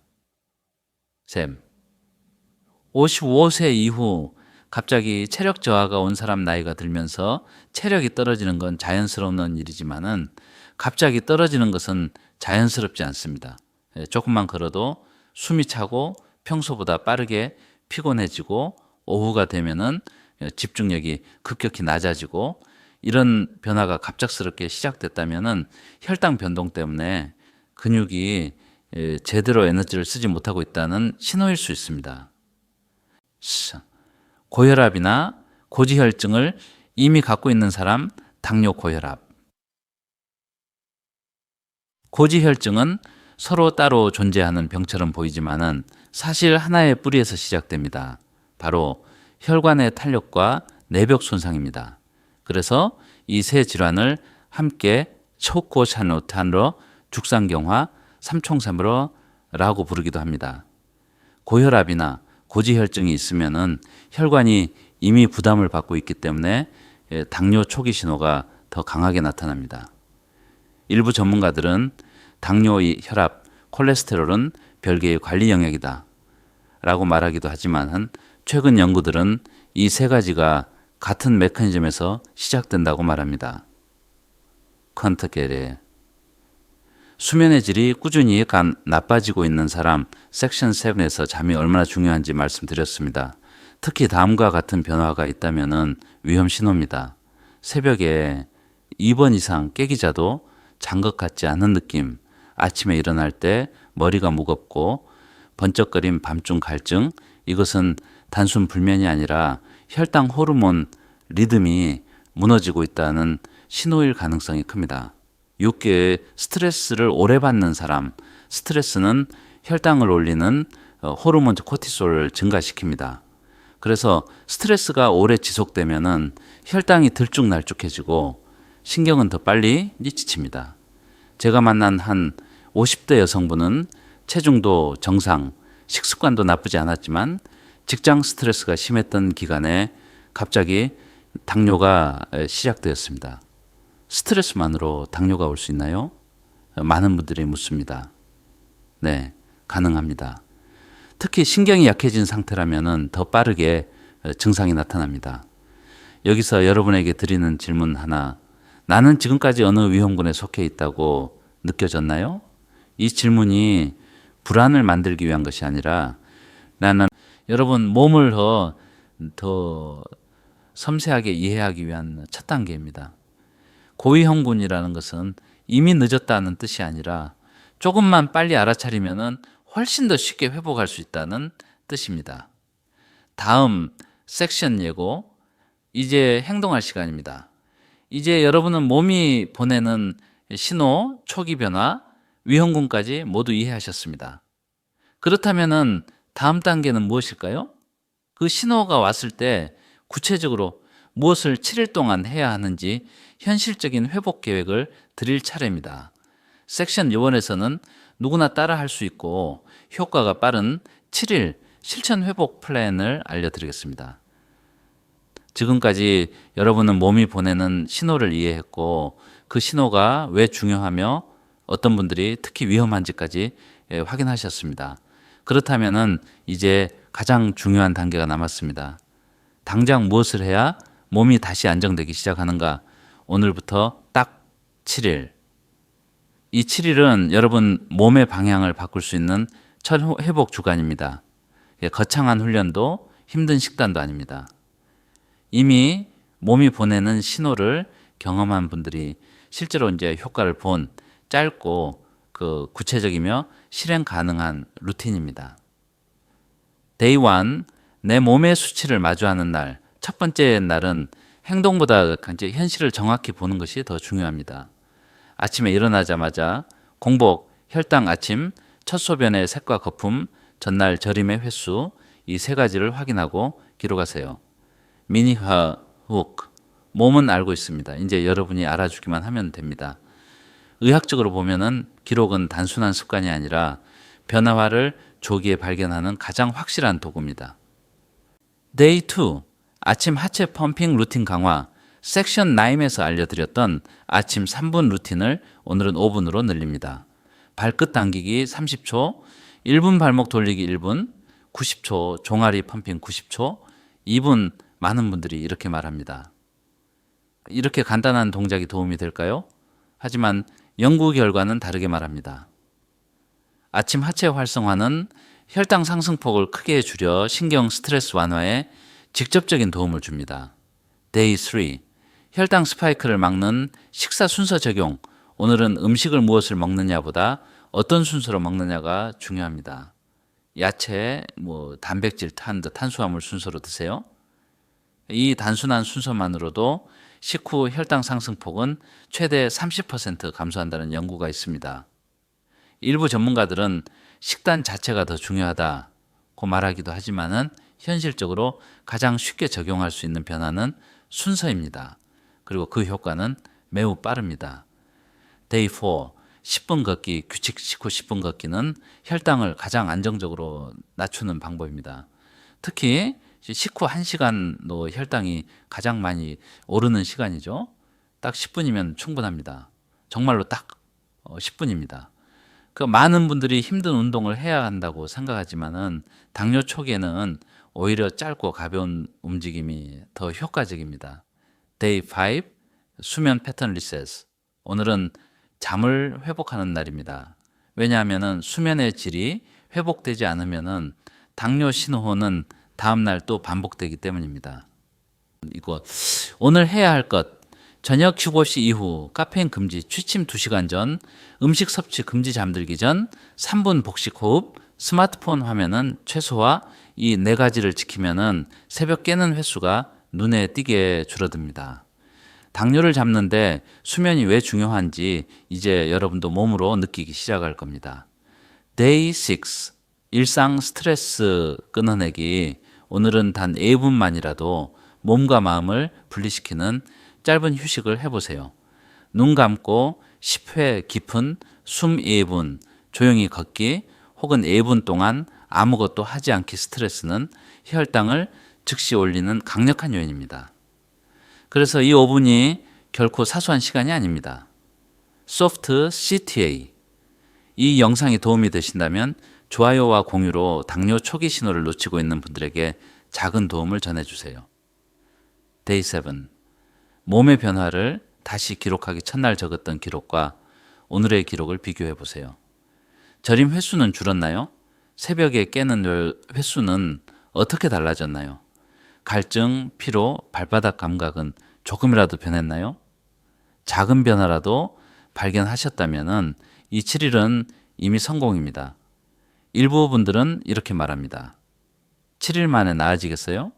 55세 이후 갑자기 체력 저하가 온 사람 나이가 들면서 체력이 떨어지는 건 자연스러운 일이지만은 갑자기 떨어지는 것은 자연스럽지 않습니다. 조금만 걸어도 숨이 차고 평소보다 빠르게 피곤해지고 오후가 되면은 집중력이 급격히 낮아지고 이런 변화가 갑작스럽게 시작됐다면은 혈당 변동 때문에 근육이 제대로 에너지를 쓰지 못하고 있다는 신호일 수 있습니다. 고혈압이나 고지혈증을 이미 갖고 있는 사람 당뇨 고혈압. 고지혈증은 서로 따로 존재하는 병처럼 보이지만은 사실 하나의 뿌리에서 시작됩니다. 바로 혈관의 탄력과 내벽 손상입니다. 그래서 이 세 질환을 함께 초코샤노탄으로 죽상경화 삼총사무로라고 부르기도 합니다. 고혈압이나 고지혈증이 있으면은 혈관이 이미 부담을 받고 있기 때문에 당뇨 초기 신호가 더 강하게 나타납니다. 일부 전문가들은 당뇨의 혈압, 콜레스테롤은 별개의 관리 영역이다 라고 말하기도 하지만 최근 연구들은 이 세 가지가 같은 메커니즘에서 시작된다고 말합니다. 컨트게레 수면의 질이 꾸준히 나빠지고 있는 사람 섹션 7에서 잠이 얼마나 중요한지 말씀드렸습니다. 특히 다음과 같은 변화가 있다면 위험 신호입니다. 새벽에 2번 이상 깨기 자도 잔 것 같지 않은 느낌, 아침에 일어날 때 머리가 무겁고 번쩍거린 밤중 갈증, 이것은 단순 불면이 아니라 혈당 호르몬 리듬이 무너지고 있다는 신호일 가능성이 큽니다. 6개의 스트레스를 오래 받는 사람, 스트레스는 혈당을 올리는 호르몬 코티솔을 증가시킵니다. 그래서 스트레스가 오래 지속되면은 혈당이 들쭉날쭉해지고 신경은 더 빨리 지칩니다. 제가 만난 한 50대 여성분은 체중도 정상, 식습관도 나쁘지 않았지만 직장 스트레스가 심했던 기간에 갑자기 당뇨가 시작되었습니다. 스트레스만으로 당뇨가 올 수 있나요? 많은 분들이 묻습니다. 네, 가능합니다. 특히 신경이 약해진 상태라면 더 빠르게 증상이 나타납니다. 여기서 여러분에게 드리는 질문 하나. 나는 지금까지 어느 위험군에 속해 있다고 느껴졌나요? 이 질문이 불안을 만들기 위한 것이 아니라 나는 여러분 몸을 더 섬세하게 이해하기 위한 첫 단계입니다. 고위험군이라는 것은 이미 늦었다는 뜻이 아니라 조금만 빨리 알아차리면은 훨씬 더 쉽게 회복할 수 있다는 뜻입니다. 다음 섹션 예고. 이제 행동할 시간입니다. 이제 여러분은 몸이 보내는 신호, 초기 변화, 위험군까지 모두 이해하셨습니다. 그렇다면은 다음 단계는 무엇일까요? 그 신호가 왔을 때 구체적으로 무엇을 7일 동안 해야 하는지 현실적인 회복 계획을 드릴 차례입니다. 섹션 요원에서는 누구나 따라 할 수 있고 효과가 빠른 7일 실천 회복 플랜을 알려드리겠습니다. 지금까지 여러분은 몸이 보내는 신호를 이해했고 그 신호가 왜 중요하며 어떤 분들이 특히 위험한지까지 확인하셨습니다. 그렇다면은 이제 가장 중요한 단계가 남았습니다. 당장 무엇을 해야 몸이 다시 안정되기 시작하는가? 오늘부터 딱 7일. 이 7일은 여러분 몸의 방향을 바꿀 수 있는 첫 회복 주간입니다. 거창한 훈련도 힘든 식단도 아닙니다. 이미 몸이 보내는 신호를 경험한 분들이 실제로 이제 효과를 본 짧고 구체적이며 실행 가능한 루틴입니다. 데이 1, 내 몸의 수치를 마주하는 날. 첫 번째 날은 행동보다 이제 현실을 정확히 보는 것이 더 중요합니다. 아침에 일어나자마자 공복, 혈당 아침, 첫 소변의 색과 거품, 전날 저림의 횟수, 이 세 가지를 확인하고 기록하세요. 미니하 훅. 몸은 알고 있습니다. 이제 여러분이 알아주기만 하면 됩니다. 의학적으로 보면은 기록은 단순한 습관이 아니라 변화를 조기에 발견하는 가장 확실한 도구입니다. 데이 2, 아침 하체 펌핑 루틴 강화. 섹션 9에서 알려드렸던 아침 3분 루틴을 오늘은 5분으로 늘립니다. 발끝 당기기 30초, 1분 발목 돌리기 1분, 90초 종아리 펌핑 90초, 2분. 많은 분들이 이렇게 말합니다. 이렇게 간단한 동작이 도움이 될까요? 하지만 연구 결과는 다르게 말합니다. 아침 하체 활성화는 혈당 상승폭을 크게 줄여 신경 스트레스 완화에 직접적인 도움을 줍니다. 데이 3, 혈당 스파이크를 막는 식사 순서 적용. 오늘은 음식을 무엇을 먹느냐보다 어떤 순서로 먹느냐가 중요합니다. 야채, 단백질, 탄수화물 순서로 드세요. 이 단순한 순서만으로도 식후 혈당 상승폭은 최대 30% 감소한다는 연구가 있습니다. 일부 전문가들은 식단 자체가 더 중요하다고 말하기도 하지만은 현실적으로 가장 쉽게 적용할 수 있는 변화는 순서입니다. 그리고 그 효과는 매우 빠릅니다. 데이 4, 10분 걷기, 규칙 식후 10분 걷기는 혈당을 가장 안정적으로 낮추는 방법입니다. 특히 식후 1시간도 혈당이 가장 많이 오르는 시간이죠. 딱 10분이면 충분합니다. 정말로 딱 10분입니다. 많은 분들이 힘든 운동을 해야 한다고 생각하지만은 당뇨 초기에는 오히려 짧고 가벼운 움직임이 더 효과적입니다. 데이 5, 수면 패턴 리셋. 오늘은 잠을 회복하는 날입니다. 왜냐하면은 수면의 질이 회복되지 않으면은 당뇨 신호는 다음날 또 반복되기 때문입니다. 오늘 해야 할 것. 저녁 휴고 시 이후 카페인 금지, 취침 2시간 전, 음식 섭취 금지 잠들기 전, 3분 복식 호흡, 스마트폰 화면은 최소화. 이 4가지를 지키면은 새벽 깨는 횟수가 눈에 띄게 줄어듭니다. 당뇨를 잡는데 수면이 왜 중요한지 이제 여러분도 몸으로 느끼기 시작할 겁니다. 데이 6, 일상 스트레스 끊어내기. 오늘은 단 2분만이라도 몸과 마음을 분리시키는 짧은 휴식을 해보세요. 눈 감고 10회 깊은 숨 2분, 조용히 걷기 혹은 2분 동안 아무것도 하지 않기. 스트레스는 혈당을 즉시 올리는 강력한 요인입니다. 그래서 이 5분이 결코 사소한 시간이 아닙니다. 소프트 CTA. 이 영상이 도움이 되신다면 좋아요와 공유로 당뇨 초기 신호를 놓치고 있는 분들에게 작은 도움을 전해주세요. 데이 7. 몸의 변화를 다시 기록하기 첫날 적었던 기록과 오늘의 기록을 비교해 보세요. 저림 횟수는 줄었나요? 새벽에 깨는 횟수는 어떻게 달라졌나요? 갈증, 피로, 발바닥 감각은 조금이라도 변했나요? 작은 변화라도 발견하셨다면 이 7일은 이미 성공입니다. 일부 분들은 이렇게 말합니다. 7일 만에 나아지겠어요?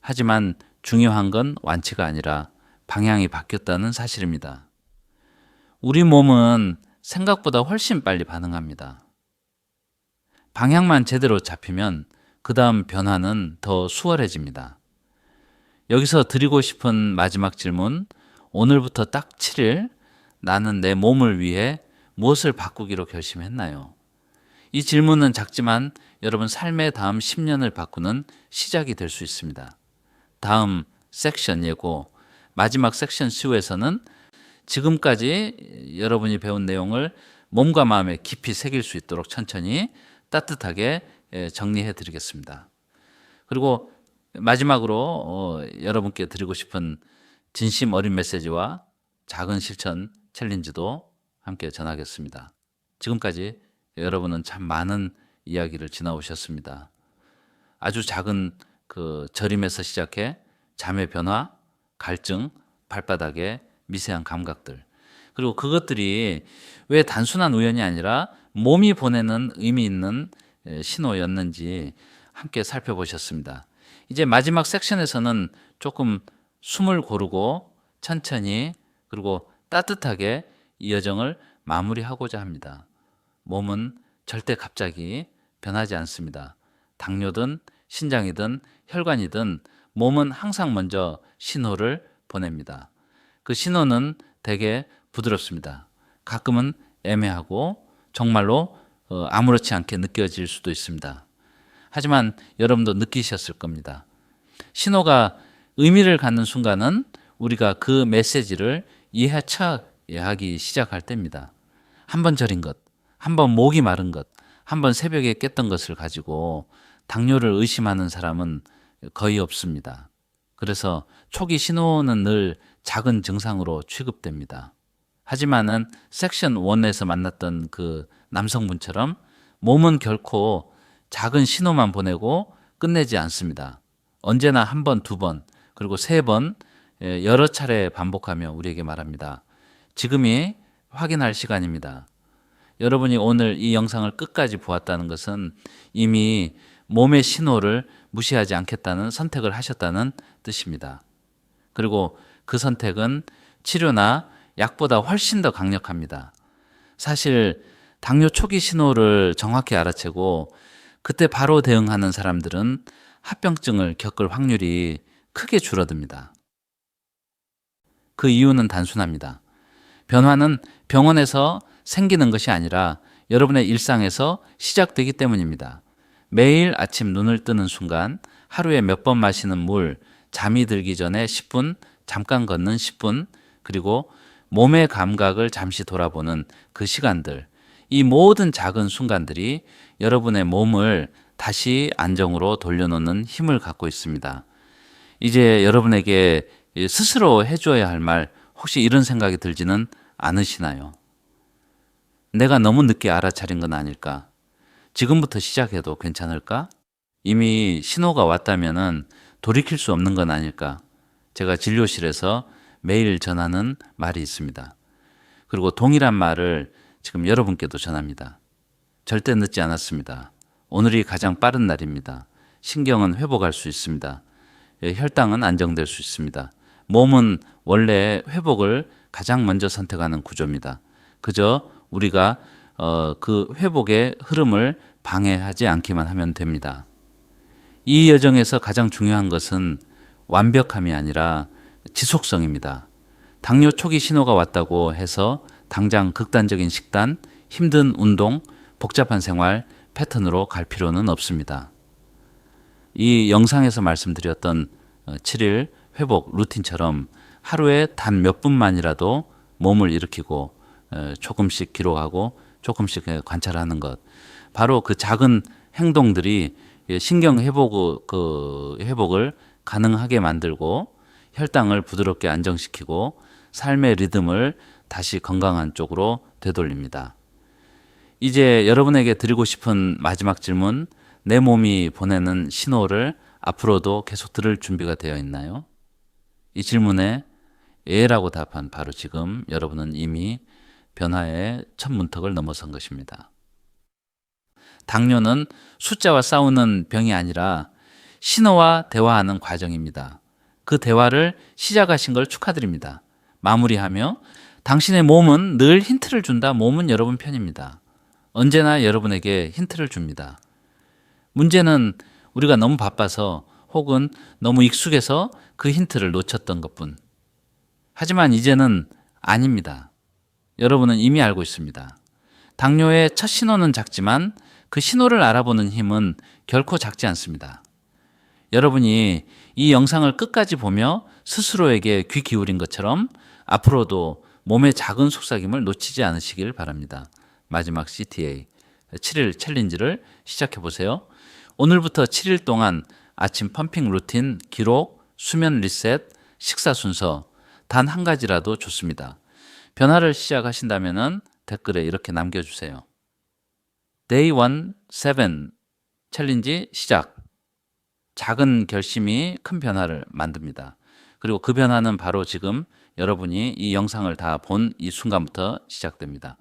하지만 중요한 건 완치가 아니라 방향이 바뀌었다는 사실입니다. 우리 몸은 생각보다 훨씬 빨리 반응합니다. 방향만 제대로 잡히면 그 다음 변화는 더 수월해집니다. 여기서 드리고 싶은 마지막 질문, 오늘부터 딱 7일 나는 내 몸을 위해 무엇을 바꾸기로 결심했나요? 이 질문은 작지만 여러분 삶의 다음 10년을 바꾸는 시작이 될 수 있습니다. 다음 섹션 예고, 마지막 섹션 2에서는 지금까지 여러분이 배운 내용을 몸과 마음에 깊이 새길 수 있도록 천천히 따뜻하게 정리해 드리겠습니다. 그리고 마지막으로 여러분께 드리고 싶은 진심 어린 메시지와 작은 실천 챌린지도 함께 전하겠습니다. 지금까지 여러분은 참 많은 이야기를 지나오셨습니다. 아주 작은 그 저림에서 시작해 잠의 변화, 갈증, 발바닥의 미세한 감각들, 그리고 그것들이 왜 단순한 우연이 아니라 몸이 보내는 의미 있는 신호였는지 함께 살펴보셨습니다. 이제 마지막 섹션에서는 조금 숨을 고르고 천천히 그리고 따뜻하게 이 여정을 마무리하고자 합니다. 몸은 절대 갑자기 변하지 않습니다. 당뇨든 신장이든 혈관이든 몸은 항상 먼저 신호를 보냅니다. 그 신호는 되게 부드럽습니다. 가끔은 애매하고 정말로 아무렇지 않게 느껴질 수도 있습니다. 하지만 여러분도 느끼셨을 겁니다. 신호가 의미를 갖는 순간은 우리가 그 메시지를 이해하기 시작할 때입니다. 한 번 저린 것, 한 번 목이 마른 것, 한 번 새벽에 깼던 것을 가지고 당뇨를 의심하는 사람은 거의 없습니다. 그래서 초기 신호는 늘 작은 증상으로 취급됩니다. 하지만은 섹션 1에서 만났던 그 남성분처럼 몸은 결코 작은 신호만 보내고 끝내지 않습니다. 언제나 한 번, 두 번, 그리고 세 번, 여러 차례 반복하며 우리에게 말합니다. 지금이 확인할 시간입니다. 여러분이 오늘 이 영상을 끝까지 보았다는 것은 이미 몸의 신호를 무시하지 않겠다는 선택을 하셨다는 뜻입니다. 그리고 그 선택은 치료나 약보다 훨씬 더 강력합니다. 사실 당뇨 초기 신호를 정확히 알아채고 그때 바로 대응하는 사람들은 합병증을 겪을 확률이 크게 줄어듭니다. 그 이유는 단순합니다. 변화는 병원에서 생기는 것이 아니라 여러분의 일상에서 시작되기 때문입니다. 매일 아침 눈을 뜨는 순간 하루에 몇 번 마시는 물, 잠이 들기 전에 10분, 잠깐 걷는 10분, 그리고 몸의 감각을 잠시 돌아보는 그 시간들, 이 모든 작은 순간들이 여러분의 몸을 다시 안정으로 돌려놓는 힘을 갖고 있습니다. 이제 여러분에게 스스로 해줘야 할 말, 혹시 이런 생각이 들지는 않으시나요? 내가 너무 늦게 알아차린 건 아닐까? 지금부터 시작해도 괜찮을까? 이미 신호가 왔다면은 돌이킬 수 없는 건 아닐까? 제가 진료실에서 매일 전하는 말이 있습니다. 그리고 동일한 말을 지금 여러분께도 전합니다. 절대 늦지 않았습니다. 오늘이 가장 빠른 날입니다. 신경은 회복할 수 있습니다. 혈당은 안정될 수 있습니다. 몸은 원래 회복을 가장 먼저 선택하는 구조입니다. 그저 우리가 그 회복의 흐름을 방해하지 않기만 하면 됩니다. 이 여정에서 가장 중요한 것은 완벽함이 아니라 지속성입니다. 당뇨 초기 신호가 왔다고 해서 당장 극단적인 식단, 힘든 운동, 복잡한 생활 패턴으로 갈 필요는 없습니다. 이 영상에서 말씀드렸던 7일 회복 루틴처럼 하루에 단 몇 분만이라도 몸을 일으키고 조금씩 기록하고 조금씩 관찰하는 것. 바로 그 작은 행동들이 신경 회복을 가능하게 만들고 혈당을 부드럽게 안정시키고 삶의 리듬을 다시 건강한 쪽으로 되돌립니다. 이제 여러분에게 드리고 싶은 마지막 질문, 내 몸이 보내는 신호를 앞으로도 계속 들을 준비가 되어 있나요? 이 질문에 예라고 답한 바로 지금 여러분은 이미 변화의 첫 문턱을 넘어선 것입니다. 당뇨는 숫자와 싸우는 병이 아니라 신호와 대화하는 과정입니다. 그 대화를 시작하신 걸 축하드립니다. 마무리하며 당신의 몸은 늘 힌트를 준다. 몸은 여러분 편입니다. 언제나 여러분에게 힌트를 줍니다. 문제는 우리가 너무 바빠서 혹은 너무 익숙해서 그 힌트를 놓쳤던 것뿐. 하지만 이제는 아닙니다. 여러분은 이미 알고 있습니다. 당뇨의 첫 신호는 작지만 그 신호를 알아보는 힘은 결코 작지 않습니다. 여러분이 이 영상을 끝까지 보며 스스로에게 귀 기울인 것처럼 앞으로도 몸의 작은 속삭임을 놓치지 않으시길 바랍니다. 마지막 CTA 7일 챌린지를 시작해 보세요. 오늘부터 7일 동안 아침 펌핑 루틴, 기록, 수면 리셋, 식사 순서 단 한 가지라도 좋습니다. 변화를 시작하신다면 댓글에 이렇게 남겨주세요. Day 1, 7 챌린지 시작. 작은 결심이 큰 변화를 만듭니다. 그리고 그 변화는 바로 지금 여러분이 이 영상을 다 본 이 순간부터 시작됩니다.